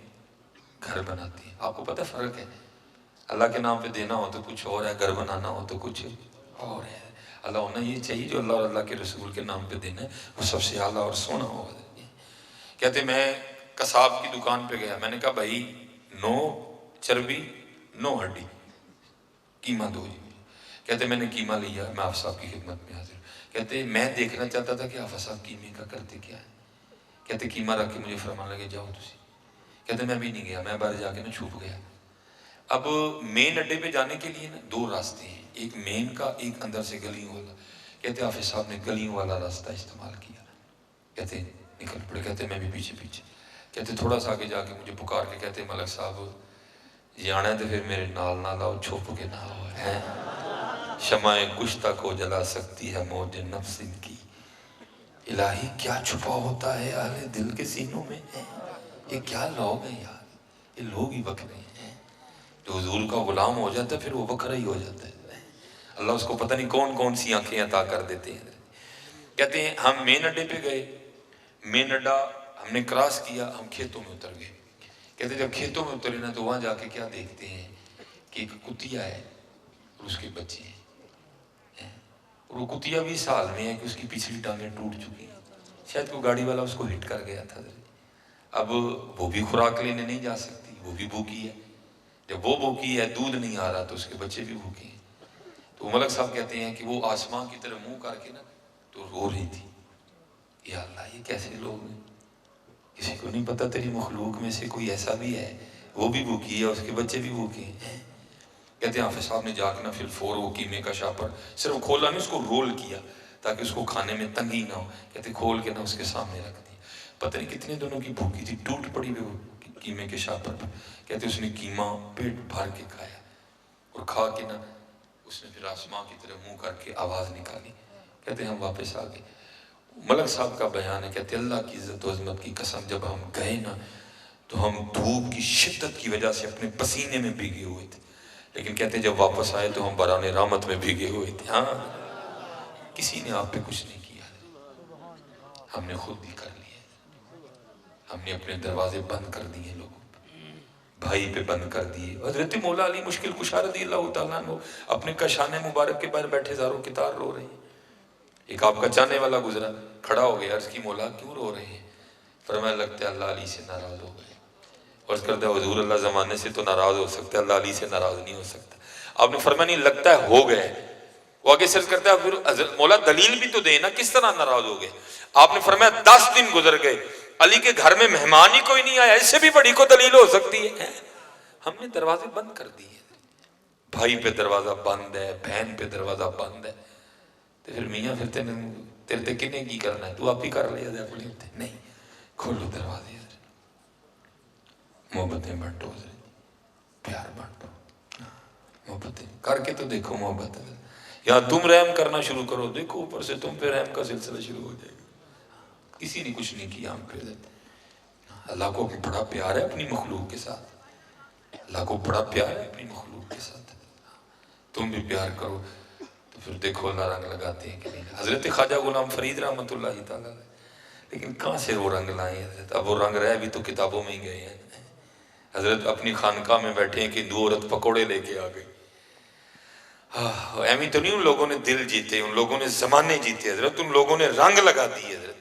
گھر بناتی ہیں. آپ کو پتہ فرق ہے؟ اللہ کے نام پہ دینا ہو تو کچھ اور ہے, گھر بنانا ہو تو کچھ اور ہے. اللہ ہونا یہ چاہیے جو اللہ اور اللہ کے رسول کے نام پہ دینا ہے وہ سب سے اعلیٰ اور سونا ہوگا. کہتے میں قصاب کی دکان پہ گیا, میں نے کہا بھائی 9 چربی 9 ہڈی قیمہ دو جی. کہتے میں نے قیمہ لیا, میں آپ صاحب کی خدمت میں حاضر. کہتے میں دیکھنا چاہتا تھا کہ آپ صاحب قیمے کا کرتے کیا ہے. کہتے قیمہ رکھ کے مجھے فرمان لگے جاؤ تسی. کہتے میں بھی نہیں گیا, میں باہر جا کے نا چھپ گیا. اب مین اڈے پہ جانے کے لیے نا 2 راستے ہیں, ایک مین کا, ایک اندر سے گلیوں والا. کہتے حافظ صاحب نے گلیوں والا راستہ استعمال کیا. کہتے نکل پڑے. کہتے میں بھی پیچھے پیچھے. کہتے تھوڑا سا آگے جا کے مجھے پکار کے کہتے ملک صاحب یہ آنا ہے تو پھر میرے نال نہ لاؤ, چھپ کے نہ آؤ. ہے شمع گشتہ کو جلا سکتی ہے موج نفس ان کی. الہی کیا چھپا ہوتا ہے اہل دل کے سینوں میں. یہ کیا لوگ ہیں یار, یہ لوگ ہی بکرے ہیں. جو حضور کا غلام ہو جاتا ہے پھر وہ بکرا ہی ہو جاتا ہے. اللہ اس کو پتہ نہیں کون کون سی آنکھیں عطا کر دیتے ہیں. کہتے ہیں ہم مین اڈے پہ گئے, مین اڈا ہم نے کراس کیا, ہم کھیتوں میں اتر گئے. کہتے جب کھیتوں میں اترے نا تو وہاں جا کے کیا دیکھتے ہیں کہ ایک کتیا ہے اور اس کے بچے ہیں. اور وہ کتیا بھی سال میں ہے کہ اس کی پچھلی ٹانگیں ٹوٹ چکی ہیں. شاید کوئی گاڑی والا اس کو ہٹ کر گیا تھا. اب وہ بھی خوراک لینے نہیں جا سکتی, وہ بھی بھوکی ہے. جب وہ بھوکی ہے, دودھ نہیں آ رہا تو اس کے بچے بھی بھوکے ہیں. تو ملک صاحب کہتے ہیں کہ وہ آسمان کی طرف منہ کر کے نا تو رو رہی تھی, یا اللہ یہ کیسے لوگ ہیں, کسی کو نہیں پتا تیری مخلوق میں سے کوئی ایسا بھی ہے وہ بھی بھوکی ہے, اس کے بچے بھی بھوکے ہیں. کہتے ہیں حافظ صاحب نے جا کے نا پھر فور وہ قیمے کا شاپر صرف کھولا نہیں, اس کو رول کیا تاکہ اس کو کھانے میں تنگی نہ ہو. کہتے کھول کے نا اس کے سامنے رکھ دی. پتہ نہیں کتنے دنوں کی بھوکی تھی, ٹوٹ پڑی ہوئی وہ قیمے کے شاپر پر. کہتے اس نے قیمہ پیٹ بھر کے کھایا اور کھا کے نا اس نے پھر آسمان کی طرف منہ کر کے آواز نکالی. کہتے ہم واپس آ گئے. ملک صاحب کا بیان ہے, کہتے اللہ کی عزت و عظمت کی قسم جب ہم گئے نا تو ہم دھوپ کی شدت کی وجہ سے اپنے پسینے میں بھیگے ہوئے تھے, لیکن کہتے جب واپس آئے تو ہم بران رحمت میں بھیگے ہوئے تھے. ہاں کسی نے آپ پہ کچھ نہیں کیا, ہم نے خود ہی کر لیا. ہم نے اپنے دروازے بند کر دیے, لوگوں پہ بھائی پہ بند کر دیے. حضرت مولا علی مشکل کشا رضی اللہ تعالیٰ عنہ اپنے کاشان مبارک کے باہر بیٹھے زاروں کی تار رو رہے ہیں. ایک آپ کا چاہنے والا گزرا, کھڑا ہو گیا, عرض کی مولا کیوں رو رہے ہیں؟ فرمایا لگتا ہے اللہ علی سے ناراض ہو گئے. عرض کرتا ہے حضور اللہ زمانے سے تو ناراض ہو سکتا ہے, اللہ علی سے ناراض نہیں ہو سکتا. آپ نے فرمایا نہیں لگتا ہے ہو گئے. وہ آگے سے عرض کرتا ہے پھر مولا دلیل بھی تو دے نا, کس طرح ناراض ہو گئے؟ آپ نے فرمایا 10 دن گزر گئے, علی کے گھر میں مہمان ہی کوئی نہیں آیا, اس سے بھی بڑی کو دلیل ہو سکتی ہے؟ ہم نے دروازے بند کر دیے. بھائی پہ دروازہ بند ہے, بہن پہ دروازہ بند ہے, تو پھر میاں پھر تیرے تے کنے کی کرنا ہے, تو آپ ہی کر لیا جائے. بولے نہیں, کھولو دروازے, محبتیں بانٹو, پیار بانٹو, محبتیں کر کے تو دیکھو. محبت یا تم رحم کرنا شروع کرو, دیکھو اوپر سے تم پہ رحم کا سلسلہ شروع ہو جائے گا. کسی نے کچھ نہیں کیا ہم پہ. اللہ کو بڑا پیار ہے اپنی مخلوق کے ساتھ, اللہ کو بڑا پیار ہے اپنی مخلوق کے ساتھ. تم بھی پیار کرو تو پھر دیکھو اللہ رنگ لگاتے ہیں کہ نہیں. حضرت خواجہ غلام فرید رحمۃ اللہ تعالیٰ, لیکن کہاں سے وہ رنگ لائے حضرت؟ اب وہ رنگ رہ بھی تو کتابوں میں ہی گئے ہیں. حضرت اپنی خانقاہ میں بیٹھے ہیں کہ 2 عورت پکوڑے لے کے آ گئی. ایمی تو نہیں ان لوگوں نے دل جیتے, ان لوگوں نے زمانے جیتے حضرت, ان لوگوں نے رنگ لگا دیے حضرت,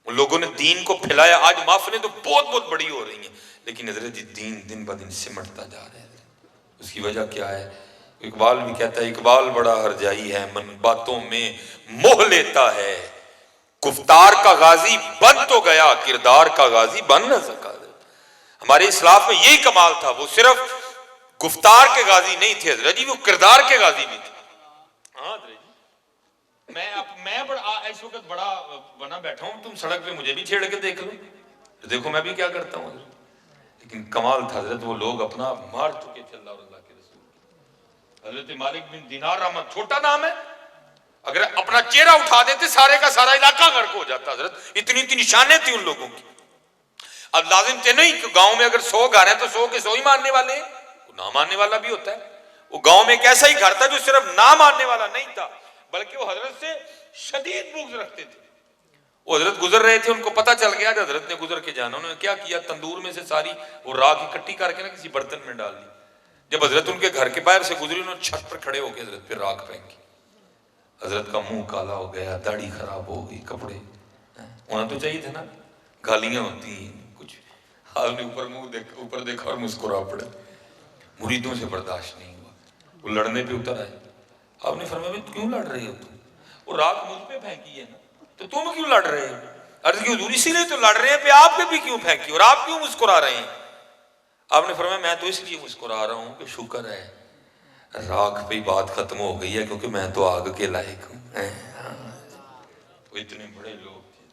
ان لوگوں نے دین کو پھیلایا. آج محفلیں تو بہت بہت بڑی ہو رہی ہیں, لیکن حضرت دین دن بہ دن سمٹتا جا رہا ہے. اس کی وجہ کیا ہے؟ اقبال بھی کہتا ہے اقبال بڑا ہرجائی ہے, من باتوں میں موہ لیتا ہے, گفتار کا غازی بن تو گیا, کردار کا غازی بن نہ سکا. ہمارے اسلاف میں یہی کمال تھا, وہ صرف گفتار کے غازی نہیں تھے حضرت جی, وہ کردار کے غازی بھی تھے. ہاں حضرت جی, میں اس وقت بڑا بنا بیٹھا ہوں, تم سڑک پہ مجھے بھی چھیڑ کے دیکھ لو, دیکھو میں بھی کیا کرتا ہوں حضرت. لیکن کمال تھا حضرت, وہ لوگ اپنا مار چکے تھے اللہ اور اللہ کے رسول. حضرت مالک بن دینار رحمت, چھوٹا نام ہے, اگر اپنا چہرہ اٹھا دیتے سارے کا سارا علاقہ غرق ہو جاتا حضرت, اتنی نشانیں تھی ان لوگوں کی. اب لازم تھے نہیں کہ گاؤں میں اگر 100 گھر ہیں تو 100 کے 100 ہی ماننے والے ہیں, نہ ماننے والا بھی ہوتا ہے. وہ گاؤں میں ایک ایسا ہی گھر تھا جو صرف نہ ماننے والا نہیں تھا, بلکہ وہ حضرت سے شدید بغض رکھتے تھے. وہ حضرت گزر رہے تھے، ان کو پتہ چل گیا کہ حضرت نے گزر کے جانا. انہوں نے کیا کیا، تندور میں سے ساری وہ راکھ اکٹھی کر کے نا کسی برتن میں ڈال دی. جب حضرت ان کے گھر کے باہر سے گزری، انہوں نے چھت پر کھڑے ہو کے حضرت پہ راکھ پھینکی. حضرت کا منہ کالا ہو گیا، داڑھی خراب ہو گئی، کپڑے ہونا تو چاہیے تھا نا، گالیاں ہوتی ہیں کچھ. آپ نے اوپر دیکھا اور مسکرا پڑے. مریدوں سے برداشت نہیں ہوا، وہ لڑنے پہ اتر آئے. آپ نے فرمایا کیوں لڑ رہے ہو تم؟ وہ راکھ مجھ پہ پھینکی ہے نا، تو تم کیوں لڑ رہے ہو؟ عرض کی حضور اسی لیے تو لڑ رہے ہیں پہ آپ پہ بھی کیوں پھینکی اور آپ کیوں مسکرا رہے ہیں؟ آپ نے فرمایا میں تو اس لیے مسکرا رہا ہوں کہ شکر ہے راکھ پہ بات ختم ہو گئی ہے، کیونکہ میں تو آگ کے لائق ہوں. وہ اتنے بڑے لوگ تھے.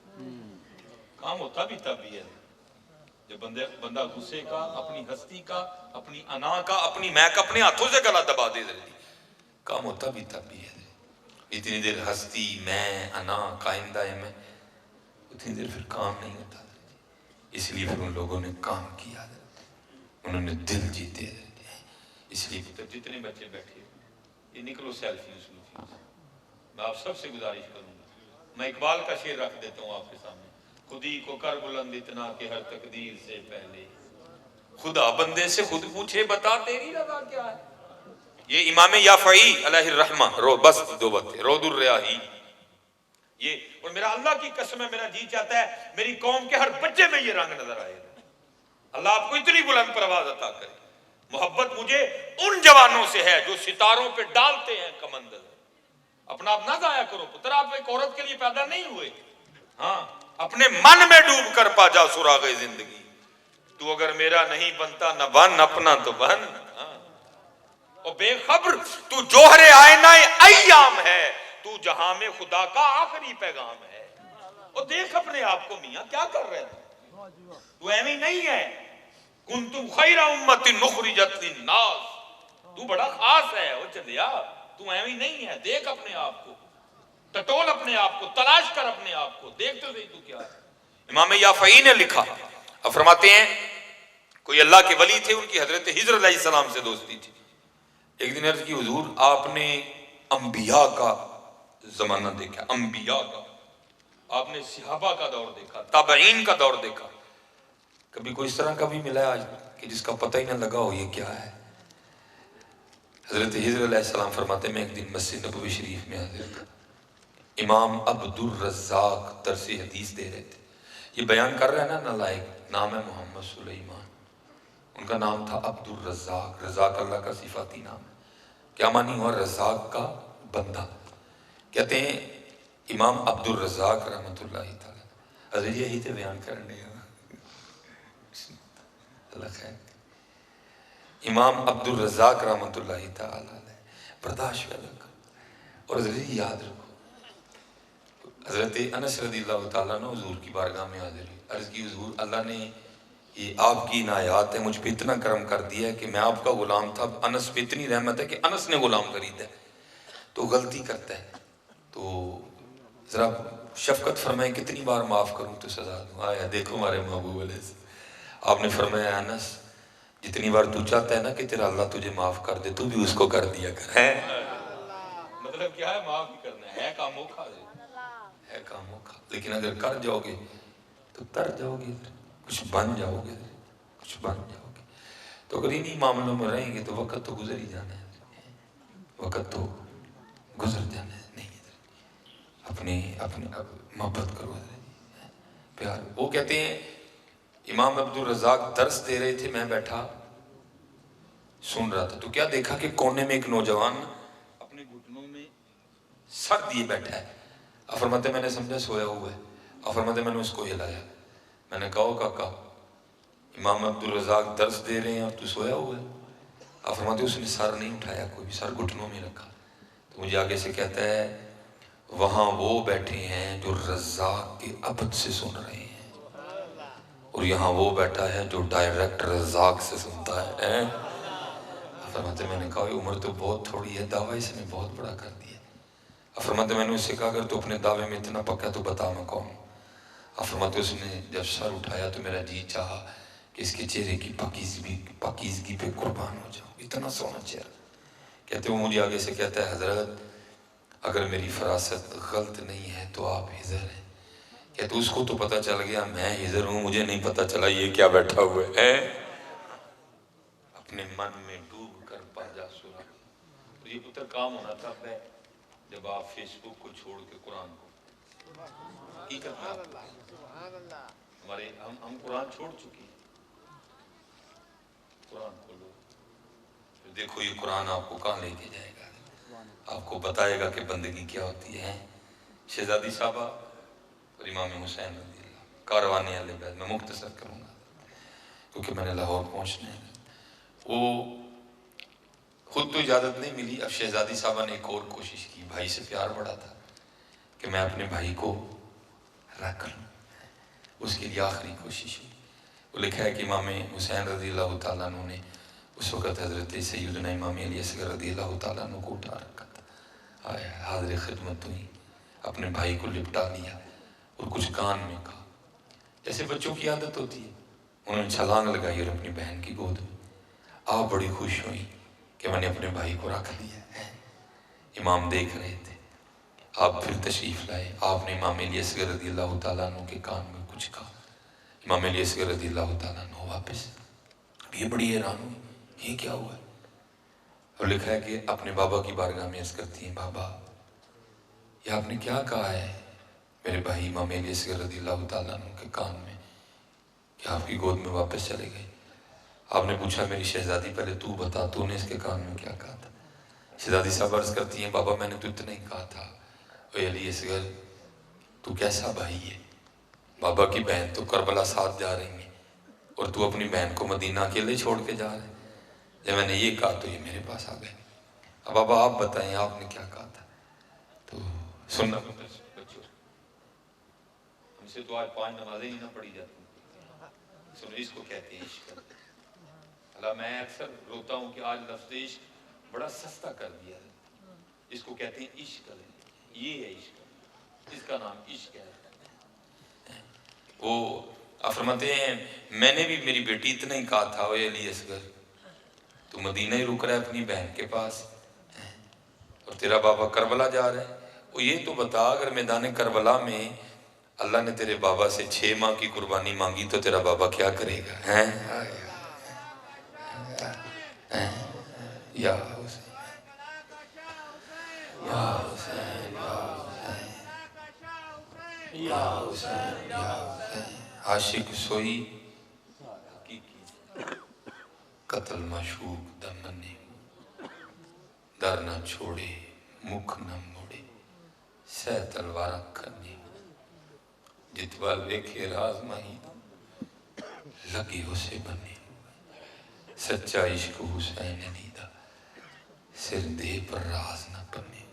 کام ہوتا بھی تب بھی ہے جب بندہ غصے کا، اپنی ہستی کا، اپنی انا کا، اپنی میں کا اپنے ہاتھوں سے گلا دبا دے. کام ہوتا بھی تب بھی ہے. اتنی دیر ہستی، میں، انا قائندہ ہے میں، اتنی دیر پھر کام نہیں ہوتا. اس لیے پھر ان لوگوں نے کام کیا، انہوں نے دل جیتے. اس لیے جتنے بچے بیٹھے یہ نکلو سیلفی. میں آپ سب سے گزارش کروں گا، میں اقبال کا شعر رکھ دیتا ہوں آپ کے سامنے. خودی کو کر بلند اتنا کہ ہر تقدیر سے پہلے خدا بندے سے خود پوچھے بتا تیری رضا کیا ہے. یہ امام یافعی علیہ الرحمہ بس دو باتیں، رود الریاحی. یہ اور میرا اللہ کی قسم ہے، میرا جی چاہتا ہے میری قوم کے ہر بچے میں یہ رنگ نظر آئے. اللہ آپ کو اتنی بلند پرواز عطا کرے. محبت مجھے ان جوانوں سے ہے جو ستاروں پہ ڈالتے ہیں کمندل. اپنا آپ نہ ضائع کرو پتر، آپ ایک عورت کے لیے پیدا نہیں ہوئے. ہاں اپنے من میں ڈوب کر پا جا سراغ زندگی. تو اگر میرا نہیں بنتا نہ بن، اپنا تو بن. اور بے خبر تو جوہر آئینہ ایام ہے، تو جہاں میں خدا کا آخری پیغام ہے. اور دیکھ اپنے آپ کو میاں کیا کر رہے ہیں، تو ایویں نہیں ہے. کنتم خیر امت اخرجت للناس، تو بڑا خاص ہے. وہ چلیا تو ایویں نہیں ہے، دیکھ اپنے آپ کو، ٹٹول اپنے آپ کو، تلاش کر اپنے آپ کو، دیکھ تو صحیح تو کیا ہے. امام یافعی نے لکھا، اب فرماتے ہیں کوئی اللہ کے ولی تھے، ان کی حضرت ہجر علیہ السلام سے دوستی تھی. ایک دن عرض کی حضور آپ نے انبیاء کا زمانہ دیکھا، انبیاء کا، آپ نے صحابہ کا دور دیکھا، تابعین کا دور دیکھا، کبھی کوئی اس طرح کا بھی ملا آج کہ جس کا پتہ ہی نہ لگا ہو یہ کیا ہے. حضرت ہجر علیہ السلام فرماتے ہیں میں ایک دن مسجد نبوی شریف میں حاضر تھا. امام عبد الرزاق درس حدیث دے رہے تھے. یہ بیان کر رہے ہیں نا نالائق، نام ہے محمد سلیمان، ان کا نام تھا عبد الرزاق. رزاق اللہ کا صفاتی نام ہے. کیا معنی ہوا؟ رزاق کا بندہ. کہتے ہیں امام عبد الرزاق رحمۃ اللہ تعالی حضرت یہی تھے بیان کرنے اللہ خیر. امام عبد الرزاق رحمۃ اللہ تعالی برداشت الگ. اور حضرت یاد رکھو حضرت انس رضی اللہ تعالیٰ نے حضور کی بارگاہ میں حاضر ہوئی. عرض کی حضور اللہ نے یہ آپ کی عنایات ہے، مجھ پہ اتنا کرم کر دیا ہے کہ میں آپ کا غلام تھا. انس پہ اتنی رحمت ہے کہ انس نے غلام خریدا ہے، تو غلطی کرتا ہے تو ذرا شفقت فرمائیں کتنی بار معاف کروں تو سزا دوں. آیا دیکھو ہمارے محبوب علیہ السلام. آپ نے فرمایا انس جتنی بار تو چاہتا ہے نا کہ تیرا اللہ تجھے معاف کر دے، تو بھی اس کو کر دیا کر. مطلب کیا ہے؟ معاف ہی کرنا ہے کام اوکھا ہے کام اوکھا، لیکن اگر کر جاؤ گے تو تر جاؤ گے، کچھ بن جاؤ گے، کچھ بن جاؤ گے. تو اگر انہی معاملوں میں رہیں گے تو وقت تو گزر ہی جانا ہے، وقت تو گزر جانا ہے. نہیں اپنے محبت کرو، پیار. وہ کہتے ہیں امام عبد الرزاق درس دے رہے تھے، میں بیٹھا سن رہا تھا. تو کیا دیکھا کہ کونے میں ایک نوجوان اپنے گھٹنوں میں سر دیے بیٹھا ہے. فرماتے میں نے سمجھا سویا ہوا ہے. فرماتے میں نے اس کو ہلایا. میں نے کہا کاکا امام عبد الرزاق درس دے رہے ہیں اور تو سویا ہوا ہے. فرماتے اس نے سر نہیں اٹھایا، کوئی بھی سر گھٹنوں میں رکھا. تو مجھے آگے سے کہتا ہے وہاں وہ بیٹھے ہیں جو رزاق کے عبد سے سن رہے ہیں، اور یہاں وہ بیٹھا ہے جو ڈائریکٹ رزاق سے سنتا ہے. فرماتے میں نے کہا عمر تو بہت تھوڑی ہے، دعویٰ اس نے بہت بڑا کر دیا. فرماتے میں نے اس سے کہا اگر تو اپنے دعوے میں اتنا پکا تو بتا میں کون ہوں. فرماتے اس نے جب سر اٹھایا تو میرا جی چاہا کہ اس کے چہرے کی پاکیزگی پہ قربان ہو جاؤں، اتنا سونا چہرہ. کہتے وہ مجھے آگے سے کہتا ہے حضرت اگر میری فراست غلط نہیں ہے تو آپ ہجر ہیں. کہتے اس کو تو پتہ چل گیا میں ادھر ہوں، مجھے نہیں پتہ چلا یہ کیا بیٹھا ہوا ہے۔ اپنے من میں ڈوب کر پا جا سورا۔ یہ پتر کام ہونا تب ہے جب آپ فیس بک کو چھوڑ کے قرآن کو حقیقت ہمارے ہم قرآن چھوڑ چکے ہیں۔ قرآن کھولو، دیکھو یہ قرآن آپ کو کہاں لے کے جائے گا، آپ کو بتائے گا کہ بندگی کیا ہوتی ہے۔ شہزادی صاحبہ اور امام حسین رضی اللہ کاروانی اہل بیت، میں مختصر کروں گا کیونکہ میں نے لاہور پہنچنا ہے۔ وہ خود تو اجازت نہیں ملی، اب شہزادی صاحبہ نے ایک اور کوشش کی، بھائی سے پیار بڑا تھا کہ میں اپنے بھائی کو رکھ لوں، اس کے لیے آخری کوشش ہوئی۔ وہ لکھا ہے کہ امام حسین رضی اللہ تعالیٰ عنہ نے اس وقت حضرت سیدنا امام علی اصغر رضی اللہ تعالیٰ عنہ کو اٹھا رکھا تھا، آیا حاضر خدمت ہوئی، اپنے بھائی کو لپٹا لیا اور کچھ کان میں کہا، جیسے بچوں کی عادت ہوتی ہے۔ انہوں نے چھلانگ لگائی اور اپنی بہن کی گود میں۔ آپ بڑی خوش ہوئی کہ میں نے اپنے بھائی کو رکھ لیا ہے۔ امام دیکھ رہے تھے، آپ پھر تشریف لائے، آپ نے امام علی اصغر رضی اللہ تعالیٰ عنہ کے کان میں کچھ کہا۔ امام علی اصغر رضی اللہ تعالیٰ عنہ واپس، یہ بڑی حیران ہوئی، یہ کیا ہوا ہے؟ اور لکھا ہے کہ اپنے بابا کی بارگاہ میں عرض کرتی ہیں، بابا یہ آپ نے کیا کہا ہے میرے بھائی امام علی اصغر رضی اللہ تعالیٰ عنہ کے کان میں کہ آپ کی گود میں واپس چلے گئے؟ آپ نے پوچھا میری شہزادی پہلے تو بتا، تو نے اس کے کان میں کیا کہا تھا؟ شہزادی صاحب عرض کرتی ہیں، بابا میں نے تو اتنا ہی کہا تھا، اے علی اصغر تو کیسا بھائی ہے، بابا کی بہن تو کربلا ساتھ جا رہی ہیں اور تو اپنی بہن کو مدینہ اکیلے چھوڑ کے جا رہے ہیں۔ جب میں نے یہ کہا تو یہ میرے پاس آ گئے۔ اب بابا آپ بتائیں آپ نے کیا کہا تھا؟ تو سننا بچوں، ہم سے تو آج 5 نمازیں ہی نہ پڑھی جاتی، سنو اس کو کہتے ہیں عشق۔ اللہ میں اکثر روتا ہوں کہ آج لفظ عشق بڑا سستا کر دیا ہے، اس کو کہتے ہیں عشق، یہ ہے عشق، اس کا نام عشق ہے۔ وہ فرماتے ہیں میں نے بھی میری بیٹی اتنا ہی کہا تھا، اے علی اصغر تو مدینہ ہی رک رہا ہے اپنی بہن کے پاس اور تیرا بابا کربلا جا رہا ہے، وہ یہ تو بتا اگر میدان کربلا میں اللہ نے تیرے بابا سے 6 ماہ کی قربانی مانگی تو تیرا بابا کیا کرے گا؟ یا حسین یا حسین یا حسین یا حسین، عاشق سوئی حقیقی قتل مشوق دمنے، در نہ چھوڑے مکھ نہ موڑے، سہ تلوار کرنے، جتوال دیکھے راز ماہی لگے اسے بنے، سچا عشق حسین علی دا سر دے پر راز نہ بنے۔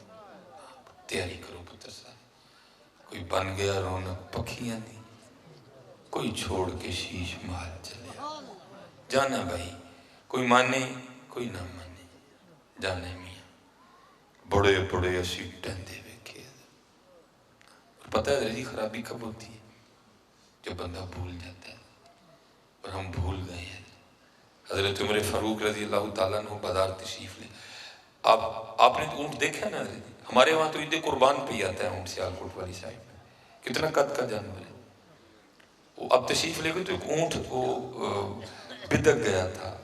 تیاری کرو پتر صاحب، کوئی بن گیا رونق پکھیاں دی، کوئی چھوڑ کے شیش محل چلے، جانا بھائی کوئی مانے کوئی نہ مانے، جانے میاں بڑے بڑے اسی ٹہندے ویکھے۔ اور پتہ ہے دلی خرابی کب ہوتی ہے؟ جب بندہ بھول جاتا ہے، اور ہم بھول گئے ہیں۔ حضرت عمر فاروق رضی اللہ تعالیٰ عنہ بازار تشریف لے، آپ نے تو اونٹ دیکھا نا، ہمارے وہاں تو عید قربان پہ آتا ہے اونٹ، سیالکوٹ والی سائڈ میں کتنا قد کا جانور ہے۔ وہ اب تشریف لے گئے تو ایک اونٹ وہ بدک گیا تھا،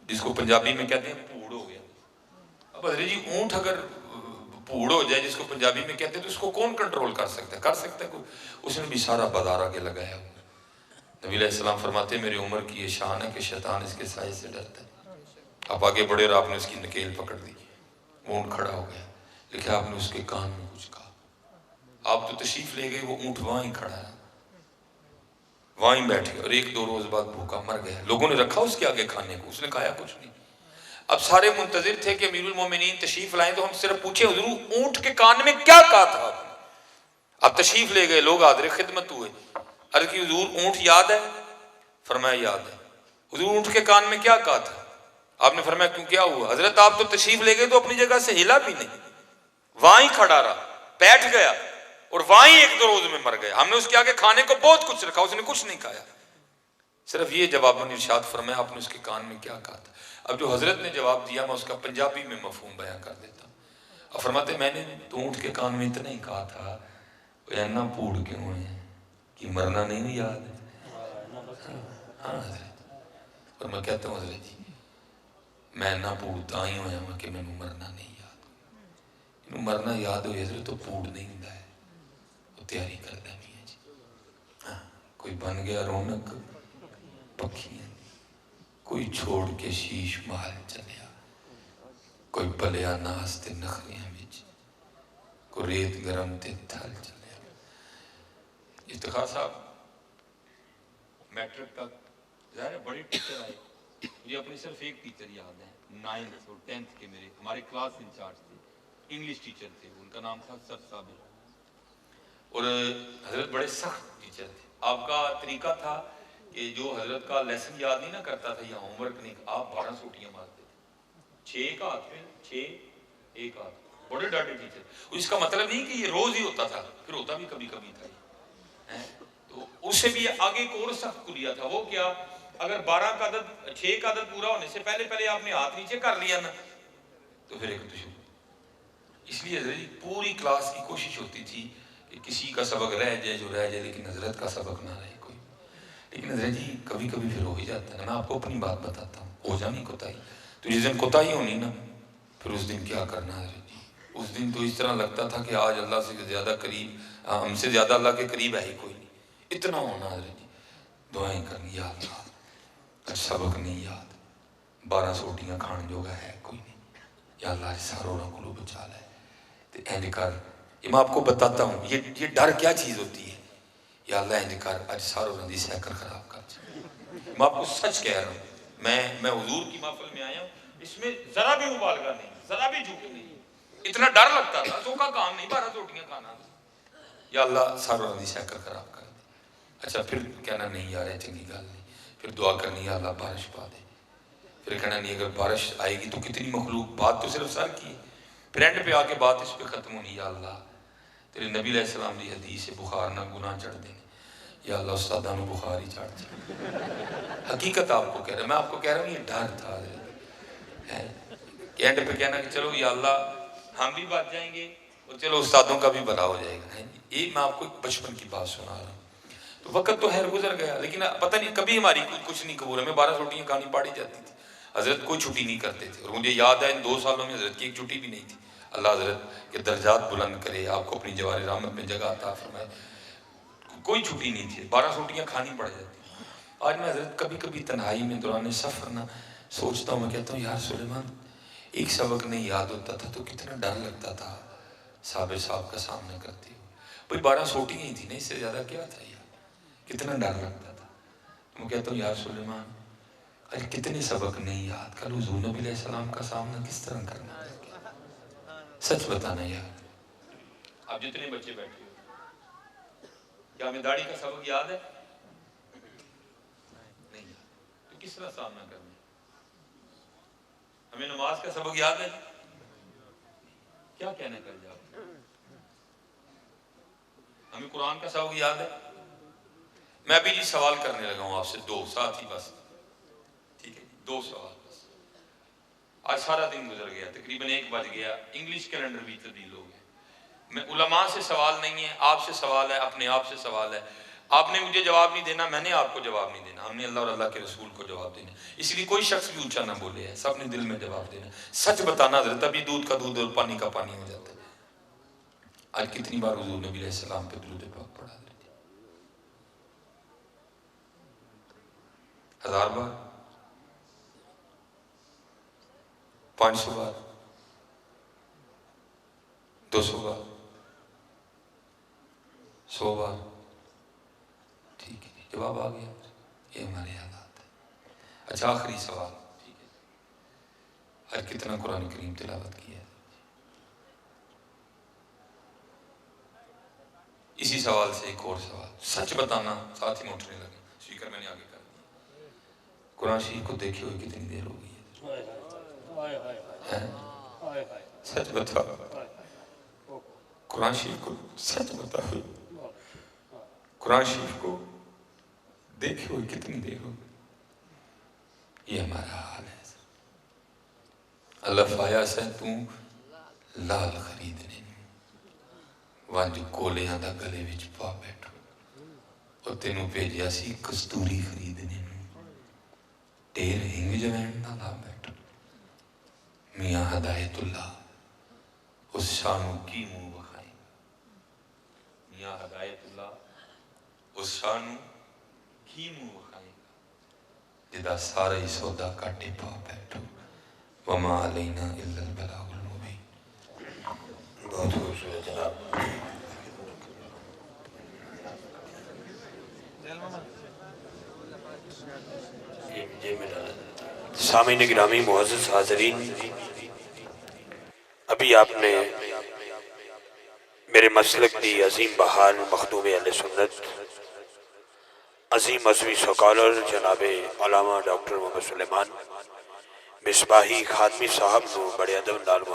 جس کو پنجابی میں کہتے ہیں پھوڑ ہو گیا۔ اب حضرت جی اونٹ اگر پھوڑ ہو جائے جس کو پنجابی میں کہتے ہیں تو اس کو کون کنٹرول کر سکتا ہے؟ کر سکتا ہے کوئی؟ اس نے بھی سارا بازار آگے لگایا ہوا۔ نبی علیہ السلام فرماتے ہیں میری عمر کی یہ شان ہے کہ شیطان اس کے سائے سے ڈرتا ہے۔ آپ آگے بڑھے اور آپ نے اس کی نکیل پکڑ دی، اونٹ کھڑا ہو گیا، لیکن آپ نے اس کے کان میں کچھ کہا۔ آپ تو تشریف لے گئے، وہ اونٹ وہاں ہی کھڑا ہے، وہاں ہی بیٹھے، اور 1-2 روز بعد بھوکا مر گیا۔ لوگوں نے رکھا اس کے آگے کھانے کو، اس نے کھایا کچھ نہیں۔ اب سارے منتظر تھے کہ امیر المومنین تشریف لائیں تو ہم صرف پوچھیں حضور اونٹ کے کان میں کیا کہا تھا آپ نے؟ اب تشریف لے گئے، لوگ حاضر خدمت ہوئے، عرض کی حضور اونٹ یاد ہے؟ فرمایا یاد ہے۔ حضور اونٹ کے کان میں کیا کہا تھا؟ آپ نے فرمایا کیوں کیا ہوا؟ حضرت آپ تو تشریف لے گئے تو اپنی جگہ سے ہلا بھی نہیں، وہاں ہی کھڑا رہا، بیٹھ گیا اور وہاں ہی 1-2 روز میں مر گیا۔ ہم نے اس کے آگے کھانے کو بہت کچھ رکھا، اس نے کچھ نہیں کھایا، صرف یہ جواب میں نے ارشاد فرمایا آپ نے اس کے کان میں کیا کہا تھا؟ اب جو حضرت نے جواب دیا میں اس کا پنجابی میں مفہوم بیان کر دیتا ہوں۔ اب فرماتے میں نے تو اونٹ کے کان میں اتنا ہی کہا تھا، اینا پھوڑ کیوں ہیں؟ کہ مرنا نہیں یاد ہے؟ ہاں حضرت، اور میں کہتا ہوں حضرت جی میں نہ پوڑتا ہی ہوا کہ مینوں مرنا نہیں یاد، انہوں مرنا یاد ہوئے حضرت تو پوڑ نہیں ہوں ہے، وہ تیاری کرتا بھی ہے جی۔ ہاں کوئی بن گیا رونق پکھیاں، کوئی چھوڑ کے شیش محل چلیا، کوئی پلیا ناس تے نخریاں وچ، کوئی ریت گرم تے تھل چلیا۔ افتخار صاحب میٹرک تک ظاہر ہے بڑے ٹیچر آئے، مجھے اپنی صرف ایک ٹیچر یاد ہے 9th اور 10th کے میرے ہمارے کلاس انچارج تھے، انگلش ٹیچر تھے، ان کا نام تھا سر صابر، اور حضرت بڑے سخت ٹیچر تھے۔ آپ کا طریقہ تھا کہ جو حضرت کا لیسن یاد نہیں نہ کرتا تھا یا ہوم ورک نہیں، آپ 12 سوٹیاں مارتے تھے، 6 کا ہاتھ میں 6 1 ہاتھ، بڑے ڈاٹے ٹیچر۔ اس کا مطلب نہیں کہ یہ روز ہی ہوتا تھا، پھر ہوتا بھی کبھی کبھی تھا، تو اس سے بھی آگے ایک اور سخت کلیہ تھا، وہ کیا اگر 12 کا عدد 6 کا عدد پورا ہونے سے پہلے آپ نے ہاتھ نیچے کر لیا نا تو پھر ایک دشمن۔ اس لیے حضرت پوری کلاس کی کوشش ہوتی تھی کہ کسی کا سبق رہ جائے جو رہ جائے، لیکن حضرت کا سبق نہ رہے کوئی۔ لیکن حضرت جی کبھی کبھی پھر ہو ہی جاتا ہے، میں آپ کو اپنی بات بتاتا ہوں، ہو جانی کوتاہی، تو جس دن کوتاہی ہونی نا پھر اس دن کیا کرنا ہے حضرت جی، اس دن تو اس طرح لگتا تھا کہ آج اللہ سے زیادہ قریب، ہم سے زیادہ اللہ کے قریب ہے ہی کوئی نہیں، اتنا ہونا حضرت جی۔ دعائیں کرنی یا اللہ سبق نہیں یاد، 12 سوٹیاں کھان جو ہے کوئی نہیں، یا اللہ ساروں کو بچا لے، تو اینج کر، یہ میں آپ کو بتاتا ہوں یہ ڈر کیا چیز ہوتی ہے، یا اللہ اینج کر اج ساروں رندی سیکر خراب کر جائے۔ میں آپ کو سچ کہہ رہا ہوں، میں حضور کی محفل میں آیا ہوں، اس میں ذرا بھی مبالغہ نہیں، ذرا بھی جھوٹ نہیں، اتنا ڈر لگتا تھا، تو کا کام نہیں 12 روٹیاں کھانا، یا اللہ ساروں رندی سیکر خراب کر دے۔ اچھا پھر کہنا نہیں یار یہ چنگی گل نہیں، پھر دعا کرنی یا اللہ بارش پا دے، پھر کہنا نہیں اگر بارش آئے گی تو کتنی مخلوق، بات تو صرف سر کی ہے، پھر اینڈ پہ آ کے بات اس پہ ختم ہونی، یا اللہ تیرے نبی علیہ السلام دی حدیث ہے بخار نہ گناہ چڑھ دینے، یا اللہ استادہ میں بخار ہی چڑھ جائے۔ حقیقت آپ کو کہہ رہا ہے، میں آپ کو کہہ رہا ہوں یہ ڈر تھا اینڈ پہ کہنا کہ چلو یا اللہ ہم بھی بچ جائیں گے اور چلو استادوں کا بھی بھلا ہو جائے گا۔ یہ میں آپ کو بچپن کی بات سنا رہا ہوں، تو وقت تو خیر گزر گیا، لیکن پتہ نہیں کبھی ہماری کچھ نہیں قبول، ہمیں 12 روٹیاں کھانی پڑی جاتی تھی، حضرت کوئی چھٹی نہیں کرتے تھے، اور مجھے یاد ہے ان 2 سالوں میں حضرت کی ایک چھٹی بھی نہیں تھی۔ اللہ حضرت کے درجات بلند کرے، آپ کو اپنی جوار رحمت میں جگہ عطا فرمائے، کوئی چھٹی نہیں تھی، 12 روٹیاں کھانی پڑ جاتی۔ آج میں حضرت کبھی کبھی تنہائی میں دوران سفر نہ سوچتا ہوں، میں کہتا ہوں یار سلیمان ایک سبق نہیں یاد ہوتا تھا تو کتنا ڈر لگتا تھا صابر صاحب کا سامنا کرتے ہوئے، بھئی 12 سوٹیاں ہی تھی نا، اس سے زیادہ کیا تھا یار، کتنا ڈر لگتا تھا۔ میں کہتا ہوں یار سلیمان آج کتنے سبق نہیں یاد، کل حضور نبی علیہ السلام کا سامنا کس طرح کرنا ہے، سچ بتانا یار۔ اب جتنے بچے بیٹھے ہو کیا ہمیں داڑھی کا سبق یاد ہے؟ نہیں یاد، تو کس طرح سامنا کرنا ہے؟ ہمیں نماز کا سبق یاد ہے؟ کیا کہنے کر جاؤ؟ ہمیں قرآن کا سبق یاد ہے؟ میں ابھی جی سوال کرنے لگا ہوں آپ سے، 2 ساتھ ہی بس، ٹھیک ہے 2 سوال بس۔ آج سارا دن گزر گیا، تقریباً 1 بج گیا، انگلش کیلنڈر بھی تبدیل ہو گیا۔ میں علماء سے سوال نہیں ہے، آپ سے سوال ہے، اپنے آپ سے سوال ہے، آپ نے مجھے جواب نہیں دینا، میں نے آپ کو جواب نہیں دینا، ہم نے اللہ اور اللہ کے رسول کو جواب دینا، اس لیے کوئی شخص بھی اونچا نہ بولے ہے، سب نے دل میں جواب دینا، سچ بتانا حضرت، ابھی دودھ کا دودھ اور پانی کا پانی ہو جاتا ہے۔ آج کتنی بار حضور نبی علیہ السلام پہ درود پاک پڑھا حضرت؟ 1000 بار، 500 بار، 200 بار، 100 بار، ٹھیک ہے جواب آ گیا، یہ ہمارے حالات ہیں۔ اچھا آخری سوال، ٹھیک ہے، آج کتنا قرآن کریم تلاوت کیا ہے؟ اسی سوال سے ایک اور سوال، سچ بتانا، ساتھ ہی اٹھنے لگے، اسپیکر میں نے آگے کر دیا، قرآن شریف کو دیکھے ہوئے کتنی دیر ہو گئی ہے؟ سچ بتا، قرآن شریف کو سچ بتا، قرآن شریف کو دیکھے ہوئے کتنی دیر ہو گئی؟ یہ ہمارا حال ہے۔ اللہ فایا سے تو لال خریدنے وانج کولیاں دا گلے وچ پا بیٹھو، اور تینوں بھیجیا سی کستوری خریدنے ٹیر ہنگ جوین نہ لا بیٹھ میاں ہدایت اللہ اس شانوں کی منہ بخائیں گا میاں ہدایت اللہ اس شانوں کی منہ بخائیں گا جدا سارا ہی سودا کاٹے پا بیٹھو وما علینا الا البلاغ المبین. بہت خوبصورت جناب. سامعین گرامی معزز حاضرین، ابھی آپ نے میرے مسلک دی عظیم بحال مخدوم اہل سنت عظیم مذہبی سکالر جناب علامہ ڈاکٹر محمد سلیمان مصباحی خادمی صاحب نو بڑے ادب نال